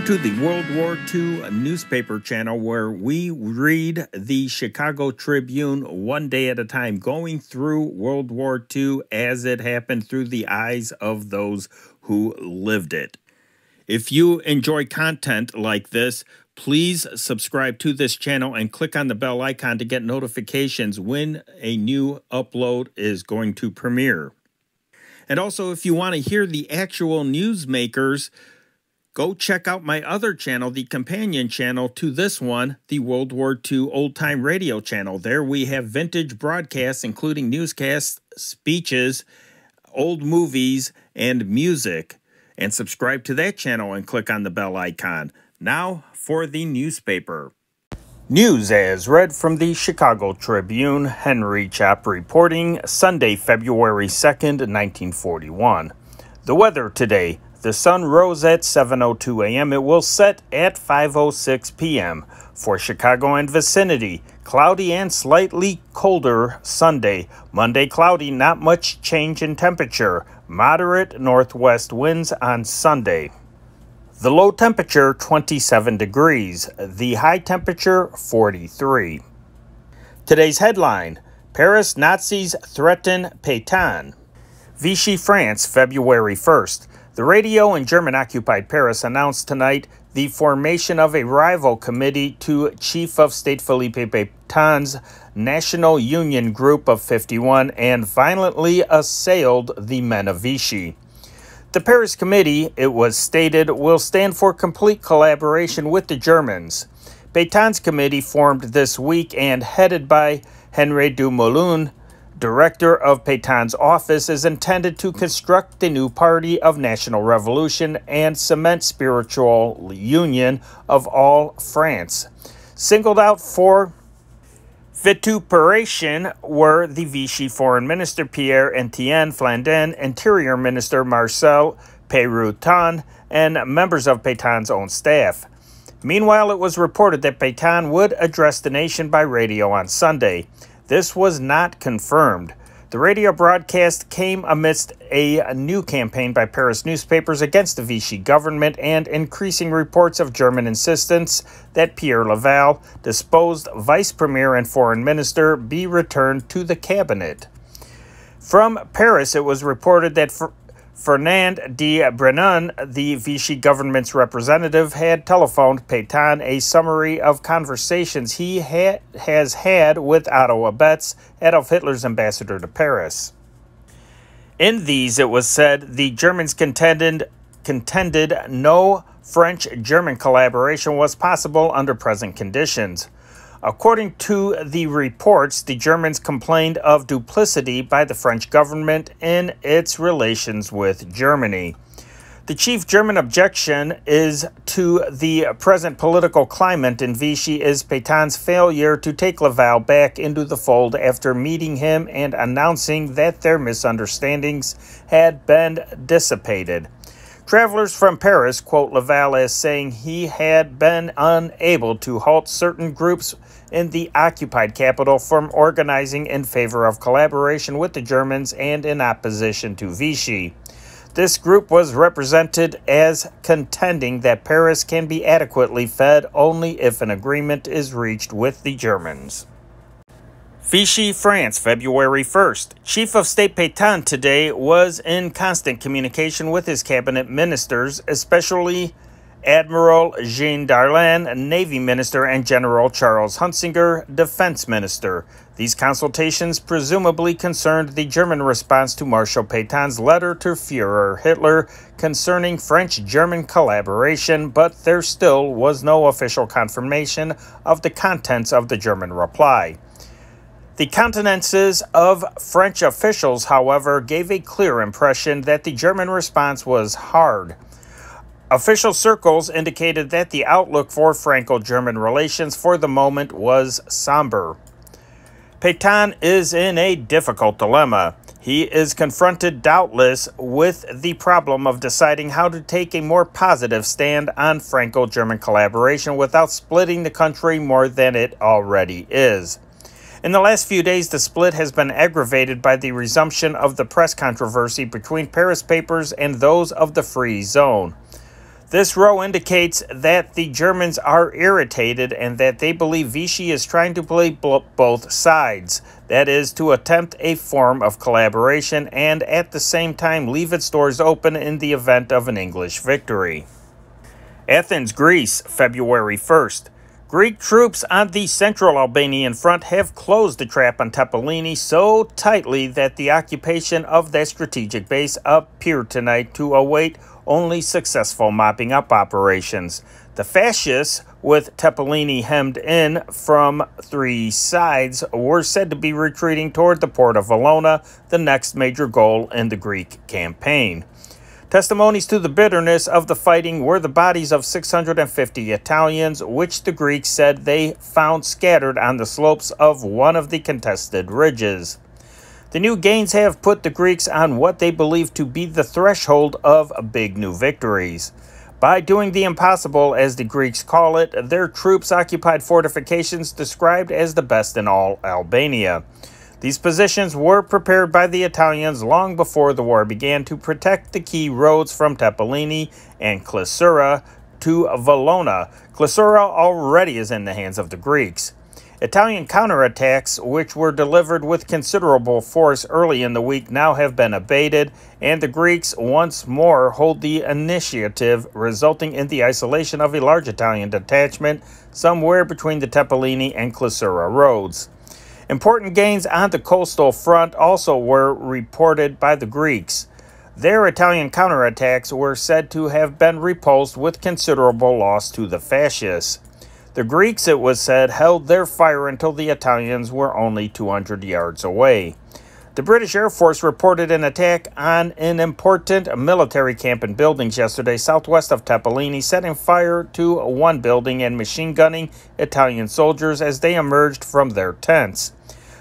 to the World War II newspaper channel, where we read the Chicago Tribune one day at a time, going through World War II as it happened through the eyes of those who lived it. If you enjoy content like this, please subscribe to this channel and click on the bell icon to get notifications when a new upload is going to premiere. And also, if you want to hear the actual newsmakers, go check out my other channel, the companion channel to this one, the World War II Old Time Radio channel. There we have vintage broadcasts, including newscasts, speeches, old movies, and music. And subscribe to that channel and click on the bell icon. Now for the newspaper. News as read from the Chicago Tribune. Henry Chopp reporting, Sunday, February 2nd, 1941. The weather today. The sun rose at 7:02 a.m. It will set at 5:06 p.m. For Chicago and vicinity, cloudy and slightly colder Sunday. Monday, cloudy, not much change in temperature. Moderate northwest winds on Sunday. The low temperature, 27 degrees. The high temperature, 43. Today's headline, Paris Nazis threaten Pétain. Vichy, France, February 1st. The radio in German-occupied Paris announced tonight the formation of a rival committee to Chief of State Philippe Pétain's National Union Group of 51 and violently assailed the men of Vichy. The Paris Committee, it was stated, will stand for complete collaboration with the Germans. Pétain's committee, formed this week and headed by Henri Dumoulin, director of Pétain's office, is intended to construct the new party of national revolution and cement spiritual union of all France. Singled out for vituperation were the Vichy Foreign Minister Pierre-Etienne Flandin, Interior Minister Marcel Pérutin, and members of Pétain's own staff. Meanwhile, it was reported that Pétain would address the nation by radio on Sunday. This was not confirmed. The radio broadcast came amidst a new campaign by Paris newspapers against the Vichy government and increasing reports of German insistence that Pierre Laval, disposed vice premier and foreign minister, be returned to the cabinet. From Paris, it was reported that Fernand de Brenon, the Vichy government's representative, had telephoned Pétain a summary of conversations he has had with Otto Abetz, Adolf Hitler's ambassador to Paris. In these, it was said the Germans contended no French-German collaboration was possible under present conditions. According to the reports, the Germans complained of duplicity by the French government in its relations with Germany. The chief German objection is to the present political climate in Vichy is Pétain's failure to take Laval back into the fold after meeting him and announcing that their misunderstandings had been dissipated. Travelers from Paris quote Laval as saying he had been unable to halt certain groups in the occupied capital from organizing in favor of collaboration with the Germans and in opposition to Vichy. This group was represented as contending that Paris can be adequately fed only if an agreement is reached with the Germans. Vichy, France, February 1st. Chief of State Pétain today was in constant communication with his cabinet ministers, especially Admiral Jean Darlan, Navy Minister, and General Charles Hunsinger, Defense Minister. These consultations presumably concerned the German response to Marshal Pétain's letter to Führer Hitler concerning French-German collaboration, but there still was no official confirmation of the contents of the German reply. The countenances of French officials, however, gave a clear impression that the German response was hard. Official circles indicated that the outlook for Franco-German relations for the moment was somber. Pétain is in a difficult dilemma. He is confronted, doubtless, with the problem of deciding how to take a more positive stand on Franco-German collaboration without splitting the country more than it already is. In the last few days, the split has been aggravated by the resumption of the press controversy between Paris papers and those of the Free Zone. This row indicates that the Germans are irritated and that they believe Vichy is trying to play both sides. That is, to attempt a form of collaboration and at the same time leave its doors open in the event of an English victory. Athens, Greece, February 1st. Greek troops on the central Albanian front have closed the trap on Tepeleni so tightly that the occupation of that strategic base appeared tonight to await only successful mopping up operations. The fascists, with Tepeleni hemmed in from three sides, were said to be retreating toward the port of Valona, the next major goal in the Greek campaign. Testimonies to the bitterness of the fighting were the bodies of 650 Italians, which the Greeks said they found scattered on the slopes of one of the contested ridges. The new gains have put the Greeks on what they believe to be the threshold of big new victories. By doing the impossible, as the Greeks call it, their troops occupied fortifications described as the best in all Albania. These positions were prepared by the Italians long before the war began to protect the key roads from Tepeleni and Klissura to Valona. Klissura already is in the hands of the Greeks. Italian counterattacks, which were delivered with considerable force early in the week, now have been abated, and the Greeks once more hold the initiative, resulting in the isolation of a large Italian detachment somewhere between the Tepeleni and Klissura roads. Important gains on the coastal front also were reported by the Greeks. Their Italian counterattacks were said to have been repulsed with considerable loss to the fascists. The Greeks, it was said, held their fire until the Italians were only 200 yards away. The British Air Force reported an attack on an important military camp and buildings yesterday southwest of Tepeleni, setting fire to one building and machine gunning Italian soldiers as they emerged from their tents.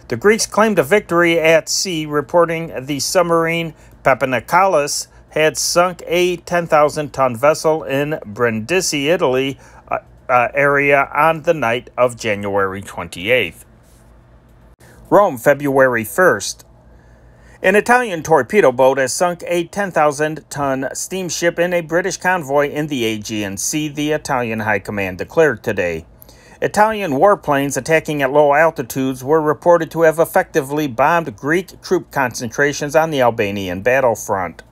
The Greeks claimed a victory at sea, reporting the submarine Papanakalis had sunk a 10,000-ton vessel in Brindisi, Italy, area on the night of January 28th. Rome, February 1st. An Italian torpedo boat has sunk a 10,000-ton steamship in a British convoy in the Aegean Sea, the Italian High Command declared today. Italian warplanes attacking at low altitudes were reported to have effectively bombed Greek troop concentrations on the Albanian battlefront.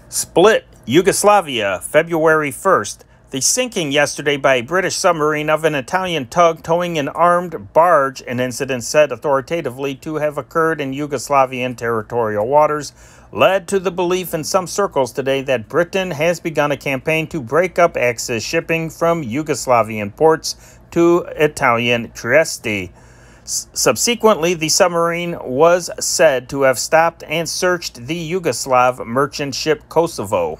Split, Yugoslavia, February 1st. The sinking yesterday by a British submarine of an Italian tug towing an armed barge, an incident said authoritatively to have occurred in Yugoslavian territorial waters, led to the belief in some circles today that Britain has begun a campaign to break up access shipping from Yugoslavian ports to Italian Trieste. Subsequently, the submarine was said to have stopped and searched the Yugoslav merchant ship Kosovo.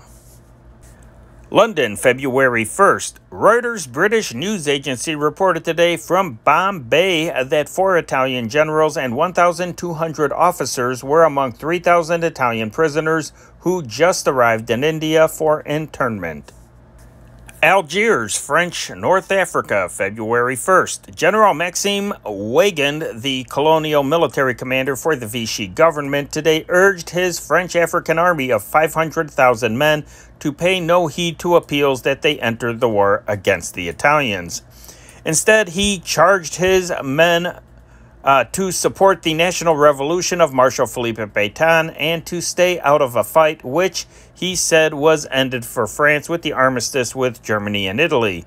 London, February 1st. Reuters British news agency reported today from Bombay that 4 Italian generals and 1,200 officers were among 3,000 Italian prisoners who just arrived in India for internment. Algiers, French North Africa, February 1st. General Maxime Weygand, the colonial military commander for the Vichy government, today urged his French African army of 500,000 men to pay no heed to appeals that they entered the war against the Italians. Instead, he charged his men to support the national revolution of Marshal Philippe Pétain and to stay out of a fight which he said was ended for France with the armistice with Germany and Italy.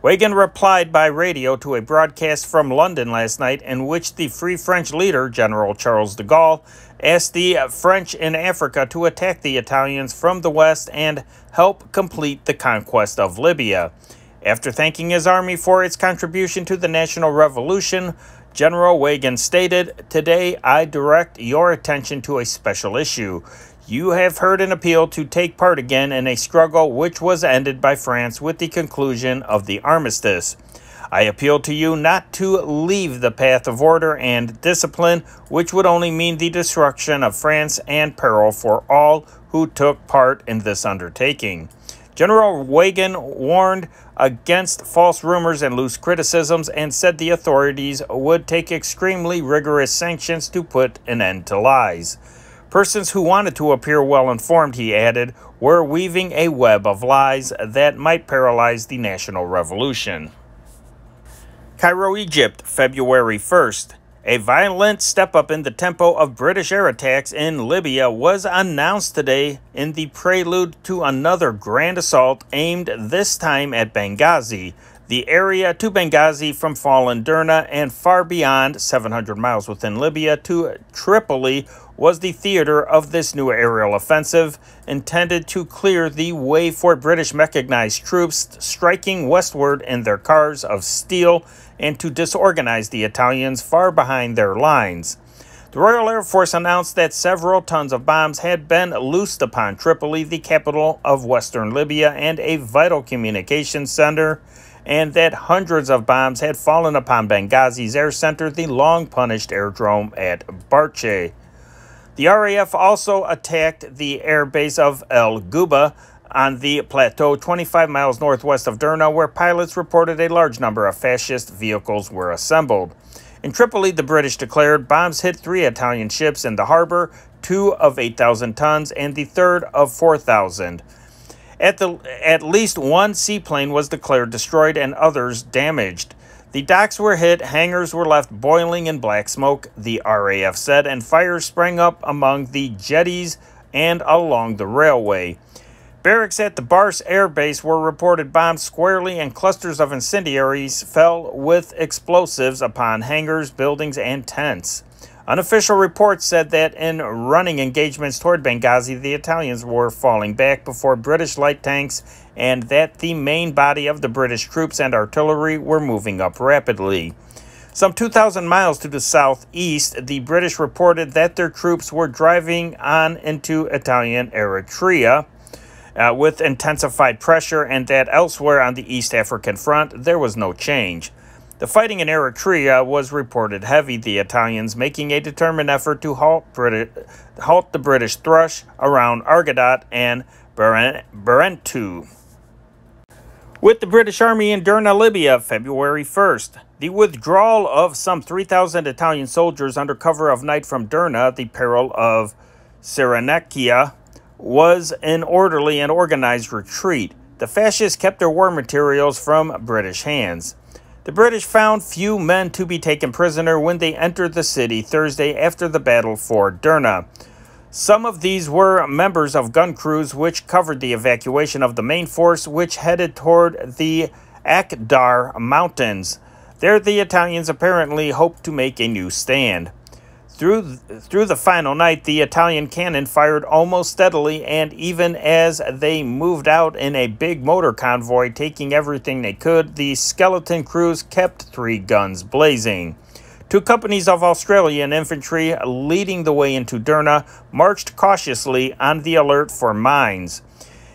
Weygand replied by radio to a broadcast from London last night in which the Free French leader, General Charles de Gaulle, asked the French in Africa to attack the Italians from the west and help complete the conquest of Libya. After thanking his army for its contribution to the national revolution, General Weygand stated, "Today I direct your attention to a special issue. You have heard an appeal to take part again in a struggle which was ended by France with the conclusion of the armistice. I appeal to you not to leave the path of order and discipline, which would only mean the destruction of France and peril for all who took part in this undertaking." General Weygand warned against false rumors and loose criticisms and said the authorities would take extremely rigorous sanctions to put an end to lies. Persons who wanted to appear well-informed, he added, were weaving a web of lies that might paralyze the national revolution. Cairo, Egypt, February 1st. A violent step-up in the tempo of British air attacks in Libya was announced today in the prelude to another grand assault aimed this time at Benghazi, the area to Benghazi from fallen Derna and far beyond 700 miles within Libya to Tripoli was the theater of this new aerial offensive intended to clear the way for British mechanized troops striking westward in their cars of steel and to disorganize the Italians far behind their lines. The Royal Air Force announced that several tons of bombs had been loosed upon Tripoli, the capital of western Libya and a vital communications center, and that hundreds of bombs had fallen upon Benghazi's air center, the long-punished aerodrome at Barche. The RAF also attacked the air base of El Guba on the plateau 25 miles northwest of Derna, where pilots reported a large number of fascist vehicles were assembled. In Tripoli, the British declared bombs hit 3 Italian ships in the harbor, 2 of 8,000 tons and the 3rd of 4,000. At least 1 seaplane was declared destroyed and others damaged. The docks were hit, hangars were left boiling in black smoke, the RAF said, and fires sprang up among the jetties and along the railway. Barracks at the Bars Air Base were reported bombed squarely, and clusters of incendiaries fell with explosives upon hangars, buildings, and tents. Unofficial reports said that in running engagements toward Benghazi, the Italians were falling back before British light tanks and that the main body of the British troops and artillery were moving up rapidly. Some 2,000 miles to the southeast, the British reported that their troops were driving on into Italian Eritrea with intensified pressure, and that elsewhere on the East African front there was no change. The fighting in Eritrea was reported heavy, the Italians making a determined effort to halt the British thrust around Argadat and Berentu. With the British Army in Derna, Libya, February 1st. The withdrawal of some 3,000 Italian soldiers under cover of night from Derna, the peril of Cyrenaica, was an orderly and organized retreat. The fascists kept their war materials from British hands. The British found few men to be taken prisoner when they entered the city Thursday after the battle for Derna. Some of these were members of gun crews which covered the evacuation of the main force, which headed toward the Akdar Mountains. There, the Italians apparently hoped to make a new stand. Through the final night, the Italian cannon fired almost steadily, and even as they moved out in a big motor convoy taking everything they could, the skeleton crews kept 3 guns blazing. 2 companies of Australian infantry leading the way into Derna marched cautiously on the alert for mines.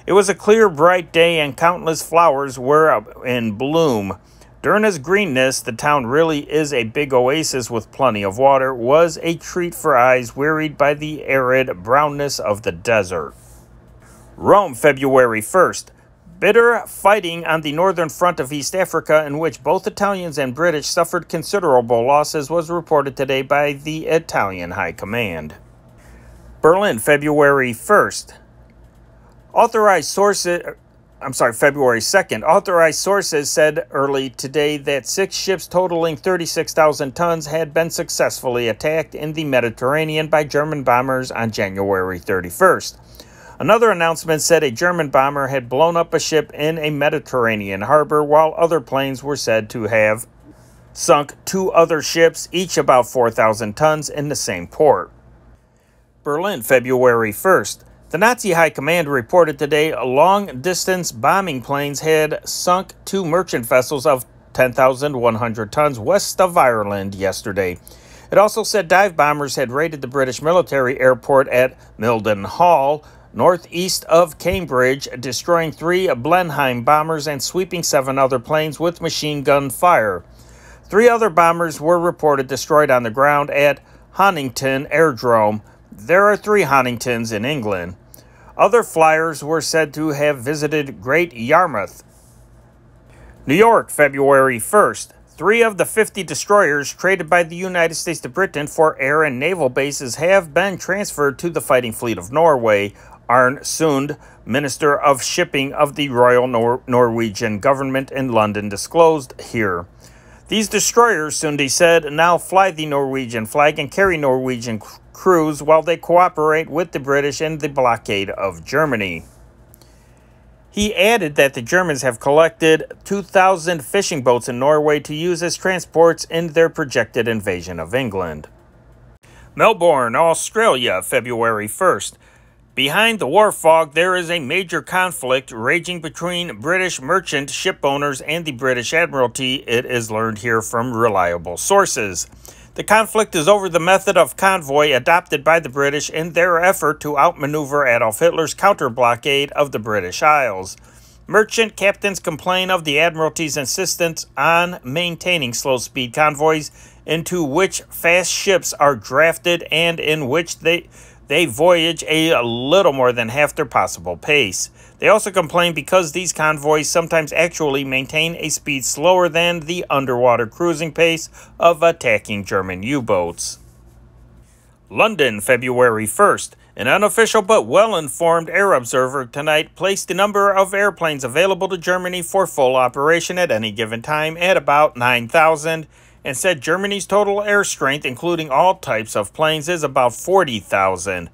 It was a clear, bright day and countless flowers were in bloom. Derna's greenness, the town really is a big oasis with plenty of water, was a treat for eyes wearied by the arid brownness of the desert. Rome, February 1st. Bitter fighting on the northern front of East Africa, in which both Italians and British suffered considerable losses, was reported today by the Italian High Command. Berlin, February 1st. February 2nd. Authorized sources said early today that 6 ships totaling 36,000 tons had been successfully attacked in the Mediterranean by German bombers on January 31st. Another announcement said a German bomber had blown up a ship in a Mediterranean harbor, while other planes were said to have sunk 2 other ships, each about 4,000 tons, in the same port. Berlin, February 1st. The Nazi High Command reported today long-distance bombing planes had sunk 2 merchant vessels of 10,100 tons west of Ireland yesterday. It also said dive bombers had raided the British military airport at Mildenhall, northeast of Cambridge, destroying 3 Blenheim bombers and sweeping 7 other planes with machine gun fire. 3 other bombers were reported destroyed on the ground at Honington Aerodrome. There are 3 Honingtons in England. Other flyers were said to have visited Great Yarmouth. New York, February 1st. 3 of the 50 destroyers traded by the United States to Britain for air and naval bases have been transferred to the Fighting Fleet of Norway, Arne Sund, Minister of Shipping of the Royal Norwegian Government in London, disclosed here. These destroyers, Sunde said, now fly the Norwegian flag and carry Norwegian crews while they cooperate with the British in the blockade of Germany. He added that the Germans have collected 2,000 fishing boats in Norway to use as transports in their projected invasion of England. Melbourne, Australia, February 1st. Behind the war fog, there is a major conflict raging between British merchant ship owners and the British Admiralty, it is learned here from reliable sources. The conflict is over the method of convoy adopted by the British in their effort to outmaneuver Adolf Hitler's counter-blockade of the British Isles. Merchant captains complain of the Admiralty's insistence on maintaining slow-speed convoys into which fast ships are drafted and in which they voyage a little more than half their possible pace. They also complain because these convoys sometimes actually maintain a speed slower than the underwater cruising pace of attacking German U-boats. London, February 1st. An unofficial but well-informed air observer tonight placed the number of airplanes available to Germany for full operation at any given time at about 9,000, and said Germany's total air strength, including all types of planes, is about 40,000.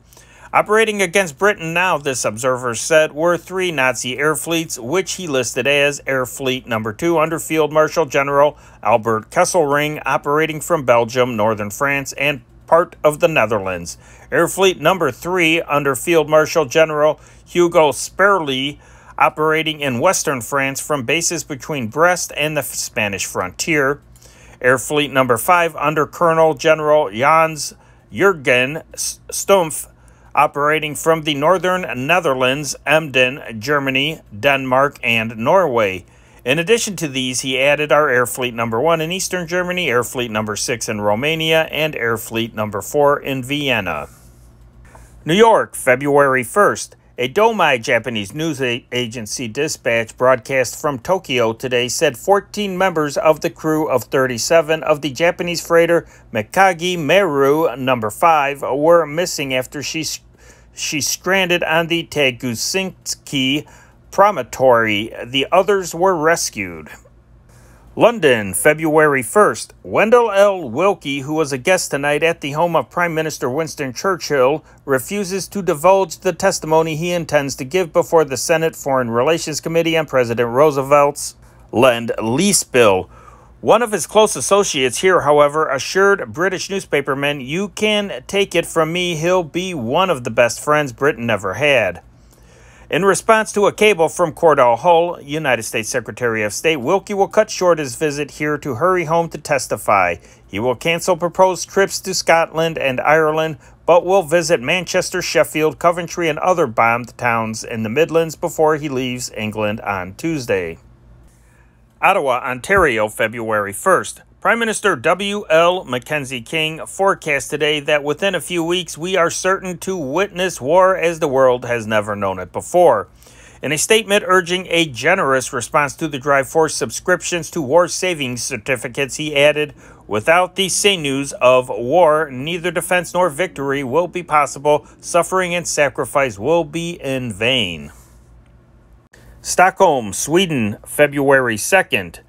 Operating against Britain now, this observer said, were 3 Nazi air fleets, which he listed as Air Fleet No. 2 under Field Marshal General Albert Kesselring, operating from Belgium, northern France, and part of the Netherlands. Air Fleet No. 3 under Field Marshal General Hugo Sperly, operating in western France from bases between Brest and the Spanish frontier. Air Fleet No. 5 under Colonel General Jans Jurgen Stumpf, operating from the northern Netherlands, Emden, Germany, Denmark, and Norway. In addition to these, he added our Air Fleet No. 1 in eastern Germany, Air Fleet No. 6 in Romania, and Air Fleet No. 4 in Vienna. New York, February 1st. A Domai Japanese news agency dispatch broadcast from Tokyo today said 14 members of the crew of 37 of the Japanese freighter Mikage Maru No. 5 were missing after she stranded on the Tegucigalpa promontory. The others were rescued. London, February 1st. Wendell L. Willkie, who was a guest tonight at the home of Prime Minister Winston Churchill, refuses to divulge the testimony he intends to give before the Senate Foreign Relations Committee on President Roosevelt's Lend-Lease bill. One of his close associates here, however, assured British newspapermen, "You can take it from me, he'll be one of the best friends Britain ever had." In response to a cable from Cordell Hull, United States Secretary of State, Willkie will cut short his visit here to hurry home to testify. He will cancel proposed trips to Scotland and Ireland, but will visit Manchester, Sheffield, Coventry, and other bombed towns in the Midlands before he leaves England on Tuesday. Ottawa, Ontario, February 1st. Prime Minister W.L. Mackenzie King forecast today that within a few weeks we are certain to witness war as the world has never known it before. In a statement urging a generous response to the drive for subscriptions to war savings certificates, he added, "Without the sinews of war, neither defense nor victory will be possible. Suffering and sacrifice will be in vain." Stockholm, Sweden, February 2nd.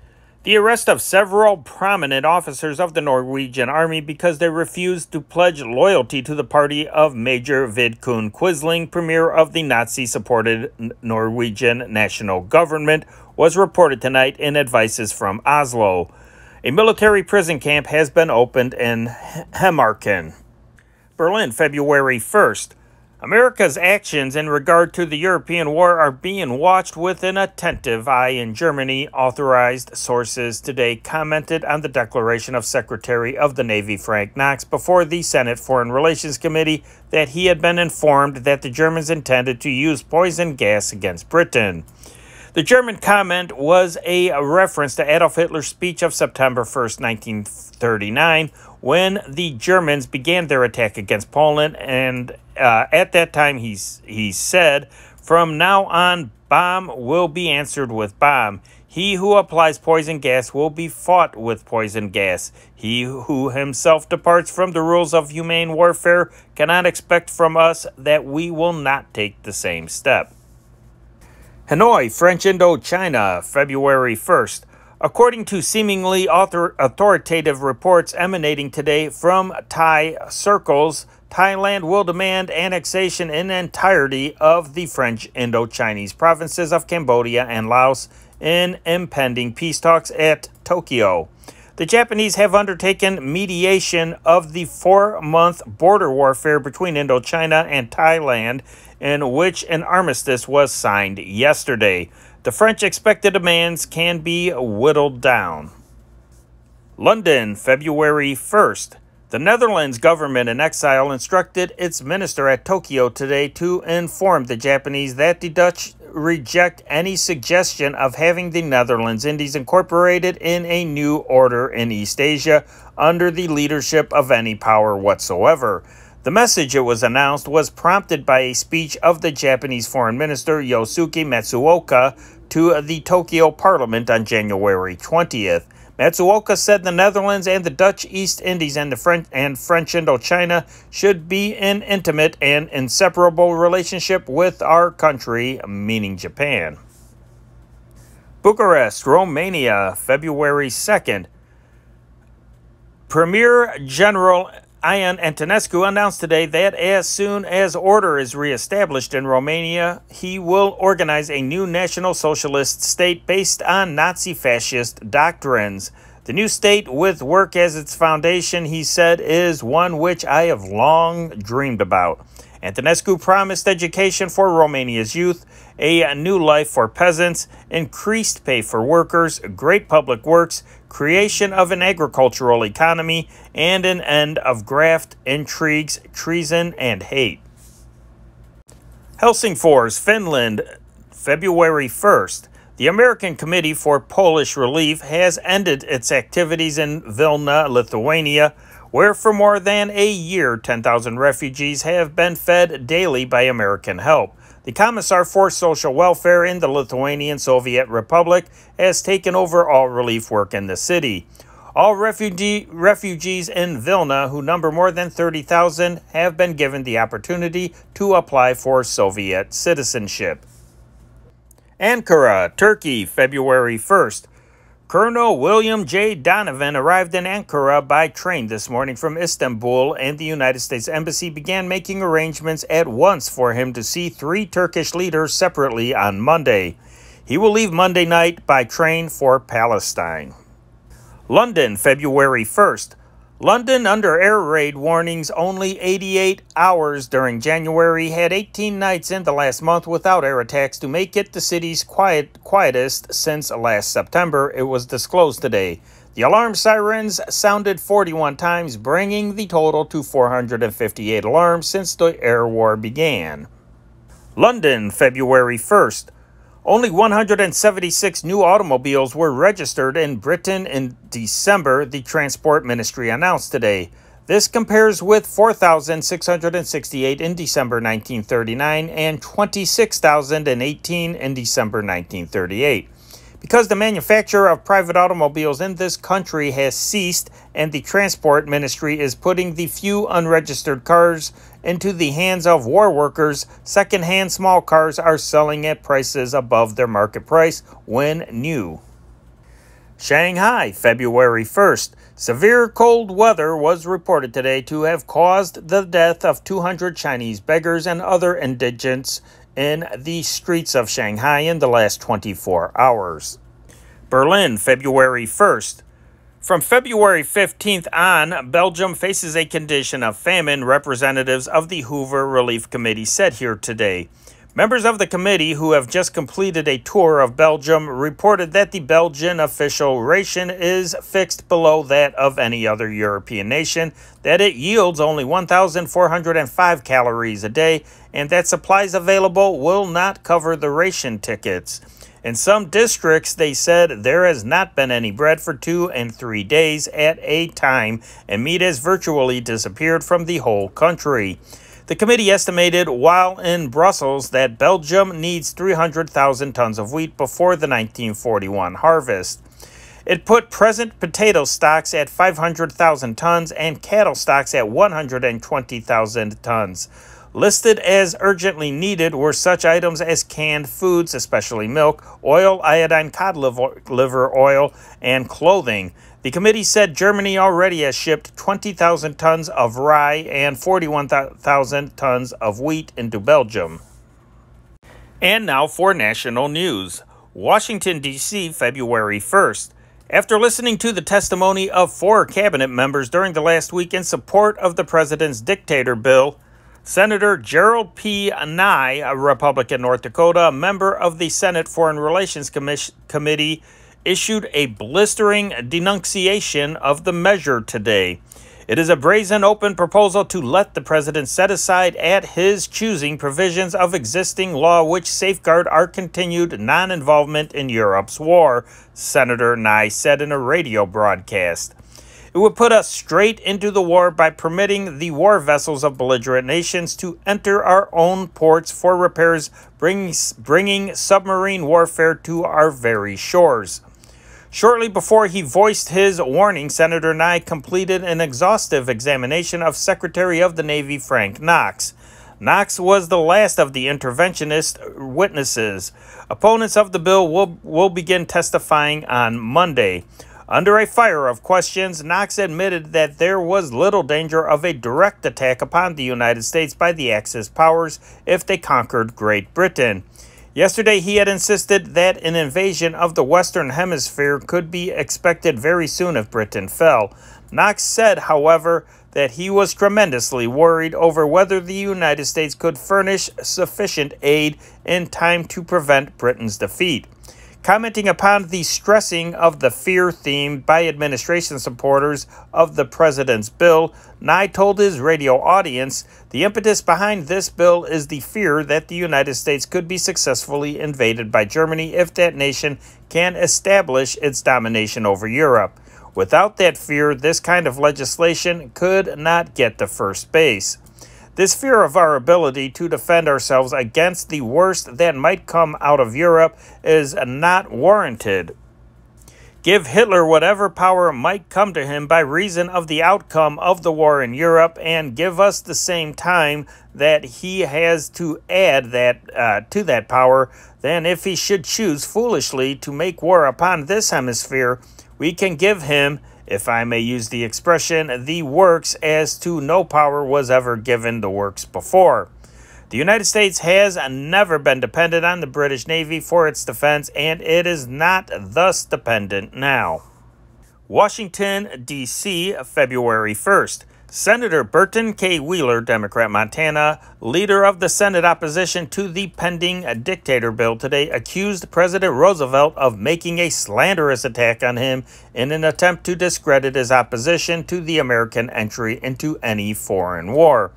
The arrest of several prominent officers of the Norwegian army because they refused to pledge loyalty to the party of Major Vidkun Quisling, premier of the Nazi-supported Norwegian national government, was reported tonight in advices from Oslo. A military prison camp has been opened in Hemarken. Berlin, February 1st. America's actions in regard to the European war are being watched with an attentive eye in Germany. Authorized sources today commented on the declaration of Secretary of the Navy Frank Knox before the Senate Foreign Relations Committee that he had been informed that the Germans intended to use poison gas against Britain. The German comment was a reference to Adolf Hitler's speech of September 1st, 1939, when the Germans began their attack against Poland, and at that time he said, "From now on, bomb will be answered with bomb." He who applies poison gas will be fought with poison gas. He who himself departs from the rules of humane warfare cannot expect from us that we will not take the same step. Hanoi, French Indochina, February 1st. According to seemingly authoritative reports emanating today from Thai circles, Thailand will demand annexation in entirety of the French Indochinese provinces of Cambodia and Laos in impending peace talks at Tokyo. The Japanese have undertaken mediation of the 4-month border warfare between Indochina and Thailand, in which an armistice was signed yesterday. The French expect the demands can be whittled down. London, February 1st. The Netherlands government in exile instructed its minister at Tokyo today to inform the Japanese that the Dutch reject any suggestion of having the Netherlands Indies incorporated in a new order in East Asia under the leadership of any power whatsoever. The message, it was announced, was prompted by a speech of the Japanese Foreign Minister Yosuke Matsuoka to the Tokyo Parliament on January 20th. Matsuoka said the Netherlands and the Dutch East Indies and French Indochina should be in intimate and inseparable relationship with our country, meaning Japan. Bucharest, Romania, February 2nd. Premier General Ion Antonescu announced today that as soon as order is reestablished in Romania, he will organize a new National Socialist state based on Nazi-fascist doctrines. The new state, with work as its foundation, he said, is one which I have long dreamed about. Antonescu promised education for Romania's youth, a new life for peasants, increased pay for workers, great public works, creation of an agricultural economy, and an end of graft, intrigues, treason, and hate. Helsingfors, Finland, February 1st. The American Committee for Polish Relief has ended its activities in Vilna, Lithuania, where for more than a year 10,000 refugees have been fed daily by American help. The Commissar for Social Welfare in the Lithuanian Soviet Republic has taken over all relief work in the city. All refugees in Vilna, who number more than 30,000, have been given the opportunity to apply for Soviet citizenship. Ankara, Turkey, February 1st. Colonel William J. Donovan arrived in Ankara by train this morning from Istanbul, and the United States Embassy began making arrangements at once for him to see 3 Turkish leaders separately on Monday. He will leave Monday night by train for Palestine. London, February 1st. London, under air raid warnings only 88 hours during January, had 18 nights in the last month without air attacks to make it the city's quietest since last September, it was disclosed today. The alarm sirens sounded 41 times, bringing the total to 458 alarms since the air war began. London, February 1st. Only 176 new automobiles were registered in Britain in December, the Transport Ministry announced today. This compares with 4,668 in December 1939 and 26,018 in December 1938. Because the manufacture of private automobiles in this country has ceased and the Transport Ministry is putting the few unregistered cars into the hands of war workers, second-hand small cars are selling at prices above their market price when new. Shanghai, February 1st. Severe cold weather was reported today to have caused the death of 200 Chinese beggars and other indigents in the streets of Shanghai in the last 24 hours. Berlin, February 1st. From February 15th on, Belgium faces a condition of famine, representatives of the Hoover Relief Committee said here today. Members of the committee, who have just completed a tour of Belgium, reported that the Belgian official ration is fixed below that of any other European nation, that it yields only 1,405 calories a day, and that supplies available will not cover the ration tickets. In some districts, they said there has not been any bread for 2 and 3 days at a time, and meat has virtually disappeared from the whole country. The committee estimated while in Brussels that Belgium needs 300,000 tons of wheat before the 1941 harvest. It put present potato stocks at 500,000 tons and cattle stocks at 120,000 tons. Listed as urgently needed were such items as canned foods, especially milk, oil, iodine cod liver oil, and clothing. The committee said Germany already has shipped 20,000 tons of rye and 41,000 tons of wheat into Belgium. And now for national news. Washington, D.C., February 1st. After listening to the testimony of 4 cabinet members during the last week in support of the president's dictator bill, Senator Gerald P. Nye, a Republican, North Dakota, a member of the Senate Foreign Relations Committee, issued a blistering denunciation of the measure today. It is a brazen open proposal to let the president set aside at his choosing provisions of existing law which safeguard our continued non-involvement in Europe's war, Senator Nye said in a radio broadcast. It would put us straight into the war by permitting the war vessels of belligerent nations to enter our own ports for repairs, bringing submarine warfare to our very shores. Shortly before he voiced his warning, Senator Nye completed an exhaustive examination of Secretary of the Navy Frank Knox. Knox was the last of the interventionist witnesses. Opponents of the bill will begin testifying on Monday. Under a fire of questions, Knox admitted that there was little danger of a direct attack upon the United States by the Axis powers if they conquered Great Britain. Yesterday, he had insisted that an invasion of the Western Hemisphere could be expected very soon if Britain fell. Knox said, however, that he was tremendously worried over whether the United States could furnish sufficient aid in time to prevent Britain's defeat. Commenting upon the stressing of the fear theme by administration supporters of the president's bill, Nye told his radio audience, "The impetus behind this bill is the fear that the United States could be successfully invaded by Germany if that nation can establish its domination over Europe. Without that fear, this kind of legislation could not get to first base. This fear of our ability to defend ourselves against the worst that might come out of Europe is not warranted. Give Hitler whatever power might come to him by reason of the outcome of the war in Europe, and give us the same time that he has to add to that power, then if he should choose foolishly to make war upon this hemisphere, we can give him, if I may use the expression, the works as to no power was ever given the works before. The United States has never been dependent on the British Navy for its defense, and it is not thus dependent now." Washington, D.C., February 1st. Senator Burton K. Wheeler, Democrat, Montana, leader of the Senate opposition to the pending dictator bill today, accused President Roosevelt of making a slanderous attack on him in an attempt to discredit his opposition to the American entry into any foreign war.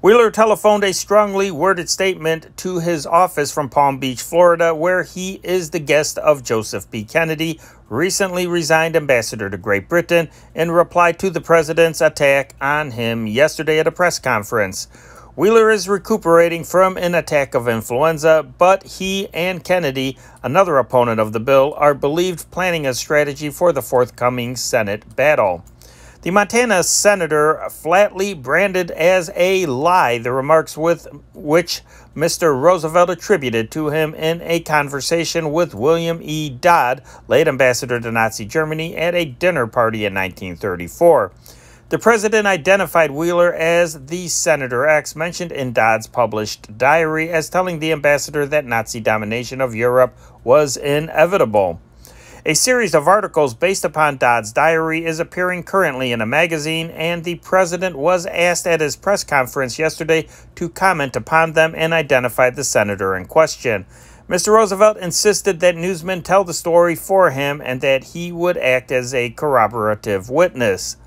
Wheeler telephoned a strongly worded statement to his office from Palm Beach, Florida, where he is the guest of Joseph P. Kennedy, recently resigned ambassador to Great Britain, in reply to the president's attack on him yesterday at a press conference. Wheeler is recuperating from an attack of influenza, but he and Kennedy, another opponent of the bill, are believed planning a strategy for the forthcoming Senate battle. The Montana senator flatly branded as a lie the remarks with which Mr. Roosevelt attributed to him in a conversation with William E. Dodd, late ambassador to Nazi Germany, at a dinner party in 1934. The president identified Wheeler as the Senator X mentioned in Dodd's published diary as telling the ambassador that Nazi domination of Europe was inevitable. A series of articles based upon Dodd's diary is appearing currently in a magazine, and the president was asked at his press conference yesterday to comment upon them and identify the senator in question. Mr. Roosevelt insisted that newsmen tell the story for him and that he would act as a corroborative witness.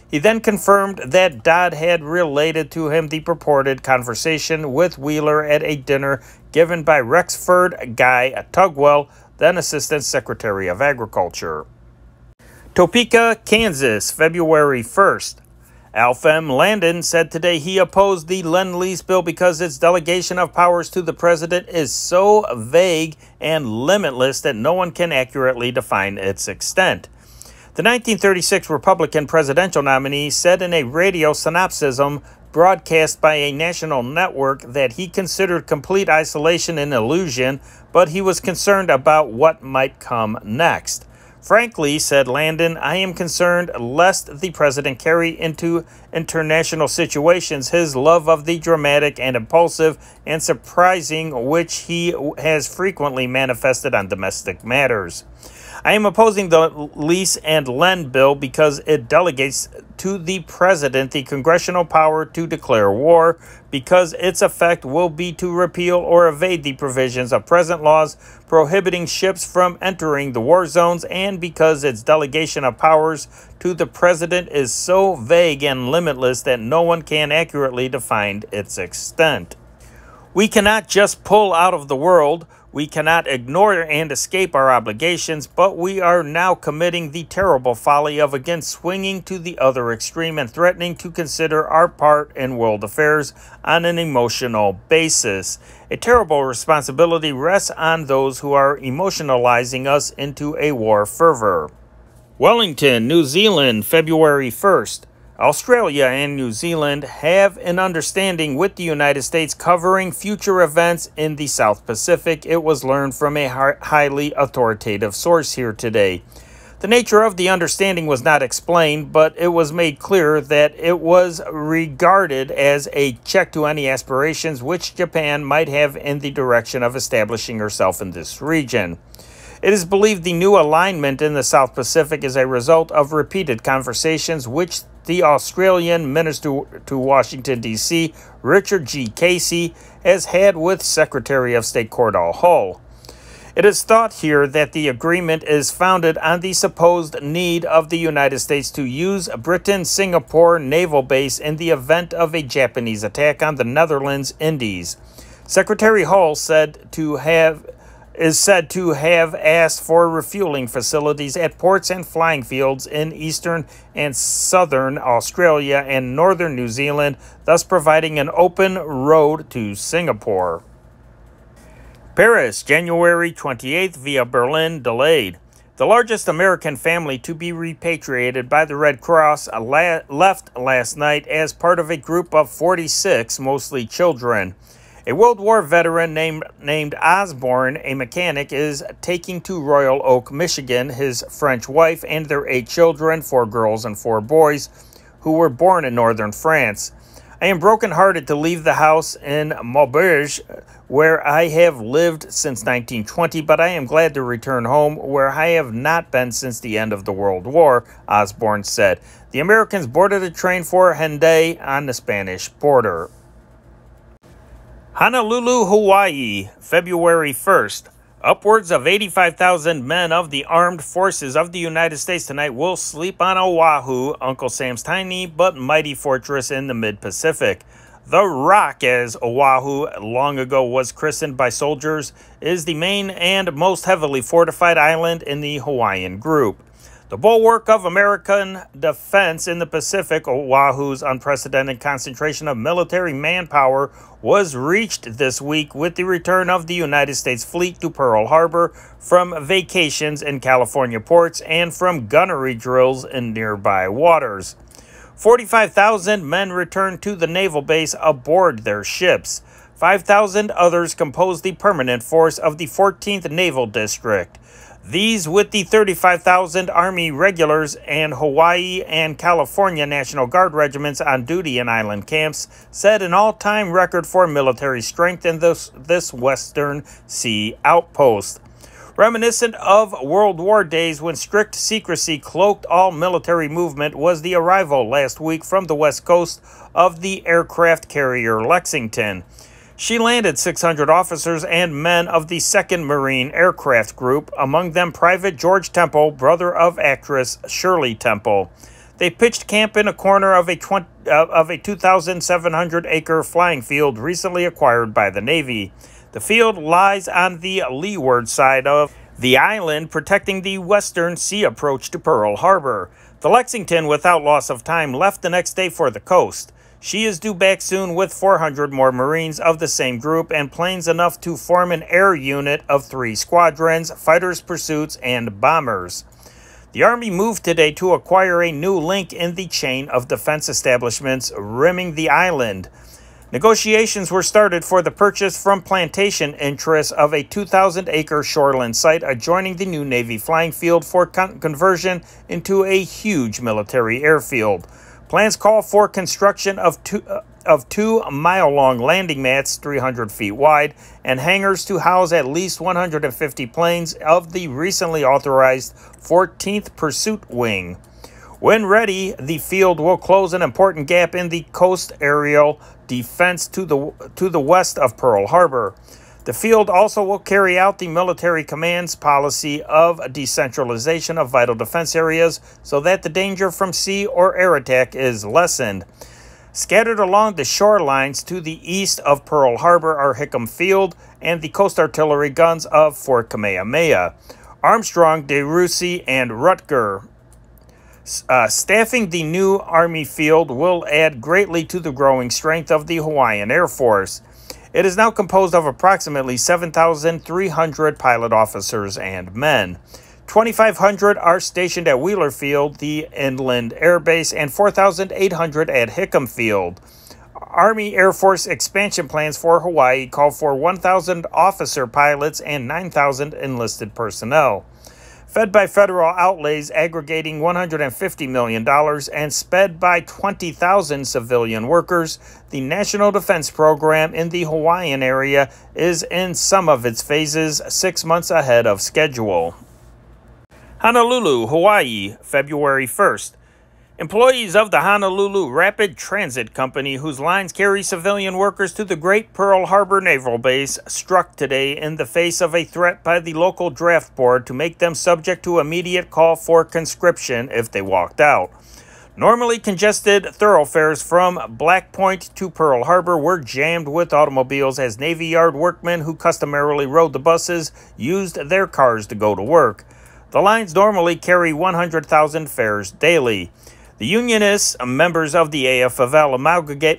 He then confirmed that Dodd had related to him the purported conversation with Wheeler at a dinner given by Rexford Guy Tugwell, then Assistant Secretary of Agriculture. Topeka, Kansas, February 1st. Alf M. Landon said today he opposed the Lend-Lease bill because its delegation of powers to the president is so vague and limitless that no one can accurately define its extent. The 1936 Republican presidential nominee said in a radio synopsism broadcast by a national network that he considered complete isolation an illusion, but he was concerned about what might come next. Frankly, said Landon, I am concerned lest the president carry into international situations his love of the dramatic and impulsive and surprising which he has frequently manifested on domestic matters. I am opposing the Lease and Lend bill because it delegates to the president the congressional power to declare war, because its effect will be to repeal or evade the provisions of present laws prohibiting ships from entering the war zones, and because its delegation of powers to the president is so vague and limitless that no one can accurately define its extent. We cannot just pull out of the world. We cannot ignore and escape our obligations, but we are now committing the terrible folly of again swinging to the other extreme and threatening to consider our part in world affairs on an emotional basis. A terrible responsibility rests on those who are emotionalizing us into a war fervor. Wellington, New Zealand, February 1st. Australia and New Zealand have an understanding with the United States covering future events in the South Pacific. It was learned from a highly authoritative source here today. The nature of the understanding was not explained, but it was made clear that it was regarded as a check to any aspirations which Japan might have in the direction of establishing herself in this region. It is believed the new alignment in the South Pacific is a result of repeated conversations which the Australian Minister to Washington, D.C., Richard G. Casey, has had with Secretary of State Cordell Hull. It is thought here that the agreement is founded on the supposed need of the United States to use Britain's Singapore naval base in the event of a Japanese attack on the Netherlands Indies. Secretary Hull is said to have asked for refueling facilities at ports and flying fields in eastern and southern Australia and northern New Zealand, thus providing an open road to Singapore. Paris, January 28th via Berlin, delayed. The largest American family to be repatriated by the Red Cross left last night as part of a group of 46, mostly children. A World War veteran named Osborne, a mechanic, is taking to Royal Oak, Michigan, his French wife and their 8 children, 4 girls and 4 boys, who were born in northern France. I am brokenhearted to leave the house in Maubeuge, where I have lived since 1920, but I am glad to return home, where I have not been since the end of the World War, Osborne said. The Americans boarded a train for Hendaye on the Spanish border. Honolulu, Hawaii, February 1st. Upwards of 85,000 men of the armed forces of the United States tonight will sleep on Oahu, Uncle Sam's tiny but mighty fortress in the mid-Pacific. The Rock, as Oahu long ago was christened by soldiers, is the main and most heavily fortified island in the Hawaiian group. The bulwark of American defense in the Pacific, Oahu's unprecedented concentration of military manpower was reached this week with the return of the United States fleet to Pearl Harbor from vacations in California ports and from gunnery drills in nearby waters. 45,000 men returned to the naval base aboard their ships. 5,000 others composed the permanent force of the 14th Naval District. These, with the 35,000 Army regulars and Hawaii and California National Guard regiments on duty in island camps, set an all-time record for military strength in this Western Sea outpost. Reminiscent of World War days when strict secrecy cloaked all military movement was the arrival last week from the west coast of the aircraft carrier Lexington. She landed 600 officers and men of the 2nd Marine Aircraft Group, among them Private George Temple, brother of actress Shirley Temple. They pitched camp in a corner of a 2,700-acre flying field recently acquired by the Navy. The field lies on the leeward side of the island, protecting the western sea approach to Pearl Harbor. The Lexington, without loss of time, left the next day for the coast. She is due back soon with 400 more Marines of the same group and planes enough to form an air unit of 3 squadrons, fighters, pursuits, and bombers. The Army moved today to acquire a new link in the chain of defense establishments rimming the island. Negotiations were started for the purchase from plantation interests of a 2,000-acre shoreline site adjoining the new Navy flying field for conversion into a huge military airfield. Plans call for construction of two mile-long landing mats, 300 feet wide, and hangars to house at least 150 planes of the recently authorized 14th Pursuit Wing. When ready, the field will close an important gap in the coast aerial defense to the west of Pearl Harbor. The field also will carry out the military command's policy of decentralization of vital defense areas so that the danger from sea or air attack is lessened. Scattered along the shorelines to the east of Pearl Harbor are Hickam Field and the coast artillery guns of Fort Kamehameha, Armstrong, DeRussy, and Rutger. Staffing the new Army field will add greatly to the growing strength of the Hawaiian Air Force. It is now composed of approximately 7,300 pilot officers and men. 2,500 are stationed at Wheeler Field, the inland air base, and 4,800 at Hickam Field. Army Air Force expansion plans for Hawaii call for 1,000 officer pilots and 9,000 enlisted personnel. Fed by federal outlays aggregating $150 million and sped by 20,000 civilian workers, the National Defense Program in the Hawaiian area is in some of its phases 6 months ahead of schedule. Honolulu, Hawaii, February 1st. Employees of the Honolulu Rapid Transit Company, whose lines carry civilian workers to the Great Pearl Harbor Naval Base, struck today in the face of a threat by the local draft board to make them subject to immediate call for conscription if they walked out. Normally congested thoroughfares from Black Point to Pearl Harbor were jammed with automobiles as Navy Yard workmen who customarily rode the buses used their cars to go to work. The lines normally carry 100,000 fares daily. The Unionists, members of the AFL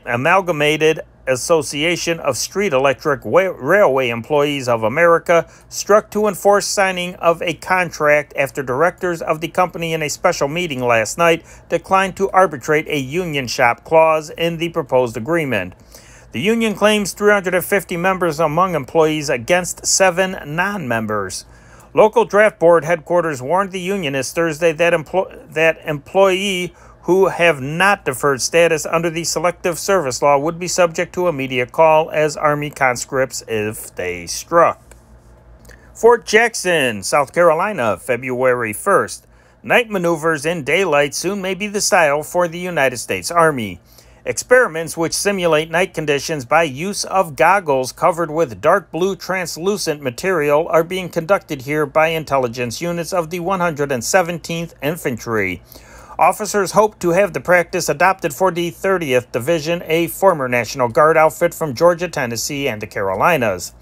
Amalgamated Association of Street Electric Railway Employees of America, struck to enforce signing of a contract after directors of the company in a special meeting last night declined to arbitrate a union shop clause in the proposed agreement. The union claims 350 members among employees against 7 non-members. Local draft board headquarters warned the Unionists Thursday that employee who have not deferred status under the Selective Service Law would be subject to immediate call as Army conscripts if they struck. Fort Jackson, South Carolina, February 1st. Night maneuvers in daylight soon may be the style for the United States Army. Experiments which simulate night conditions by use of goggles covered with dark blue translucent material are being conducted here by intelligence units of the 117th Infantry. Officers hope to have the practice adopted for the 30th Division, a former National Guard outfit from Georgia, Tennessee, and the Carolinas.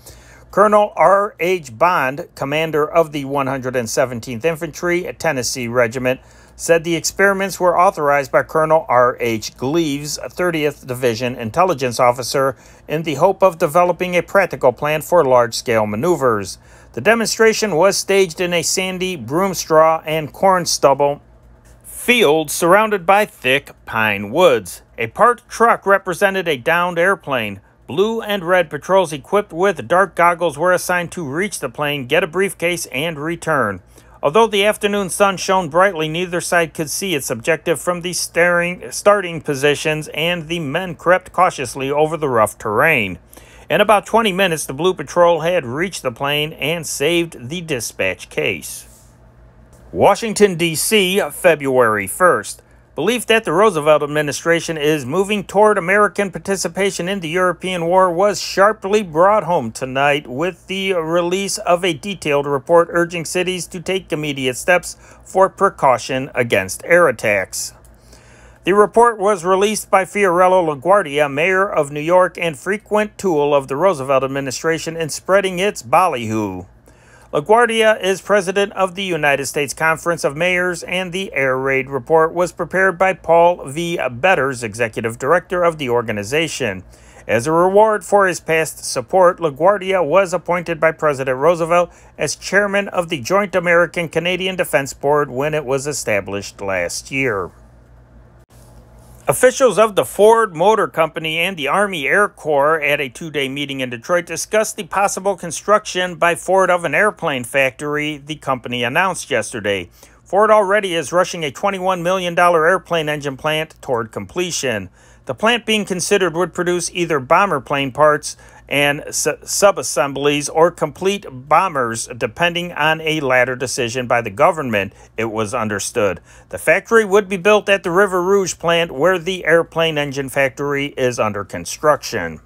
Colonel R.H. Bond, commander of the 117th Infantry, Tennessee Regiment, said the experiments were authorized by Colonel R.H. Gleaves, 30th Division intelligence officer, in the hope of developing a practical plan for large-scale maneuvers. The demonstration was staged in a sandy broom straw and corn stubble field surrounded by thick pine woods. A parked truck represented a downed airplane. Blue and red patrols equipped with dark goggles were assigned to reach the plane, get a briefcase, and return. Although the afternoon sun shone brightly, neither side could see its objective from the starting positions, and the men crept cautiously over the rough terrain. In about 20 minutes, the Blue Patrol had reached the plane and saved the dispatch case. Washington, D.C., February 1st. Belief that the Roosevelt administration is moving toward American participation in the European war was sharply brought home tonight with the release of a detailed report urging cities to take immediate steps for precaution against air attacks. The report was released by Fiorello LaGuardia, mayor of New York and frequent tool of the Roosevelt administration in spreading its ballyhoo. LaGuardia is president of the United States Conference of Mayors, and the air raid report was prepared by Paul V. Betters, executive director of the organization. As a reward for his past support, LaGuardia was appointed by President Roosevelt as chairman of the Joint American-Canadian Defense Board when it was established last year. Officials of the Ford Motor Company and the Army Air Corps at a two-day meeting in Detroit discussed the possible construction by Ford of an airplane factory the company announced yesterday. Ford already is rushing a $21 million airplane engine plant toward completion. The plant being considered would produce either bomber plane parts and subassemblies or complete bombers, depending on a latter decision by the government, it was understood. The factory would be built at the River Rouge plant, where the airplane engine factory is under construction.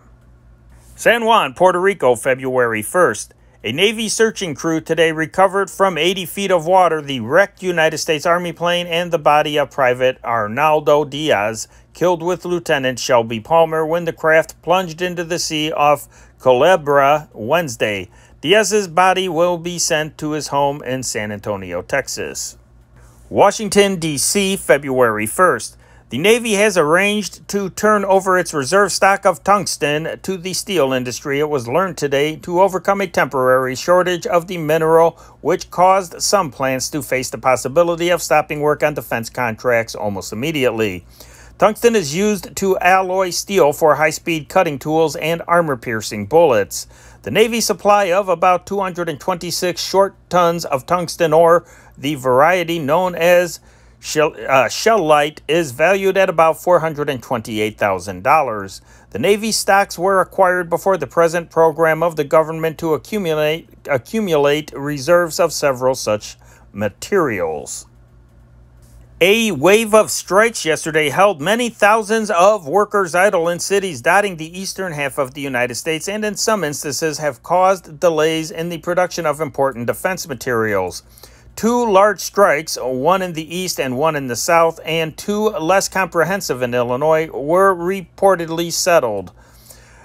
San Juan, Puerto Rico, February 1st. A Navy searching crew today recovered from 80 feet of water the wrecked United States Army plane and the body of Private Arnaldo Diaz, killed with Lieutenant Shelby Palmer when the craft plunged into the sea off Culebra Wednesday. Diaz's body will be sent to his home in San Antonio, Texas. Washington, D.C., February 1st. The Navy has arranged to turn over its reserve stock of tungsten to the steel industry, it was learned today, to overcome a temporary shortage of the mineral, which caused some plants to face the possibility of stopping work on defense contracts almost immediately. Tungsten is used to alloy steel for high-speed cutting tools and armor-piercing bullets. The Navy supply of about 226 short tons of tungsten ore, the variety known as Shellite, is valued at about $428,000. The Navy stocks were acquired before the present program of the government to accumulate reserves of several such materials. A wave of strikes yesterday held many thousands of workers idle in cities dotting the eastern half of the United States, and in some instances have caused delays in the production of important defense materials. Two large strikes, one in the east and one in the south, and two less comprehensive in Illinois, were reportedly settled.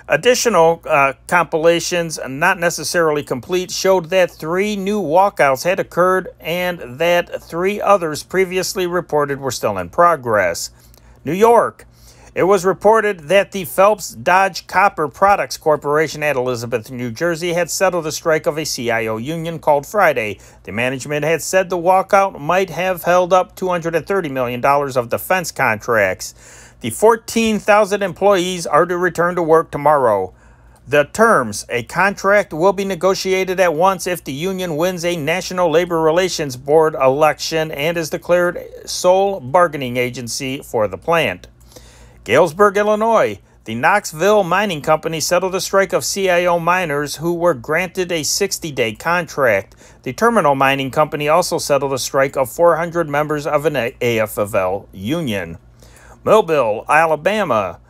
Additional compilations, not necessarily complete, showed that 3 new walkouts had occurred and that 3 others previously reported were still in progress. New York. It was reported that the Phelps Dodge Copper Products Corporation at Elizabeth, New Jersey, had settled a strike of a CIO union called Friday. The management had said the walkout might have held up $230 million of defense contracts. The 14,000 employees are to return to work tomorrow. The terms: a contract will be negotiated at once if the union wins a National Labor Relations Board election and is declared sole bargaining agency for the plant. Galesburg, Illinois. The Knoxville Mining Company settled a strike of CIO miners who were granted a 60-day contract. The Terminal Mining Company also settled a strike of 400 members of an AFL union. Mobile, Alabama.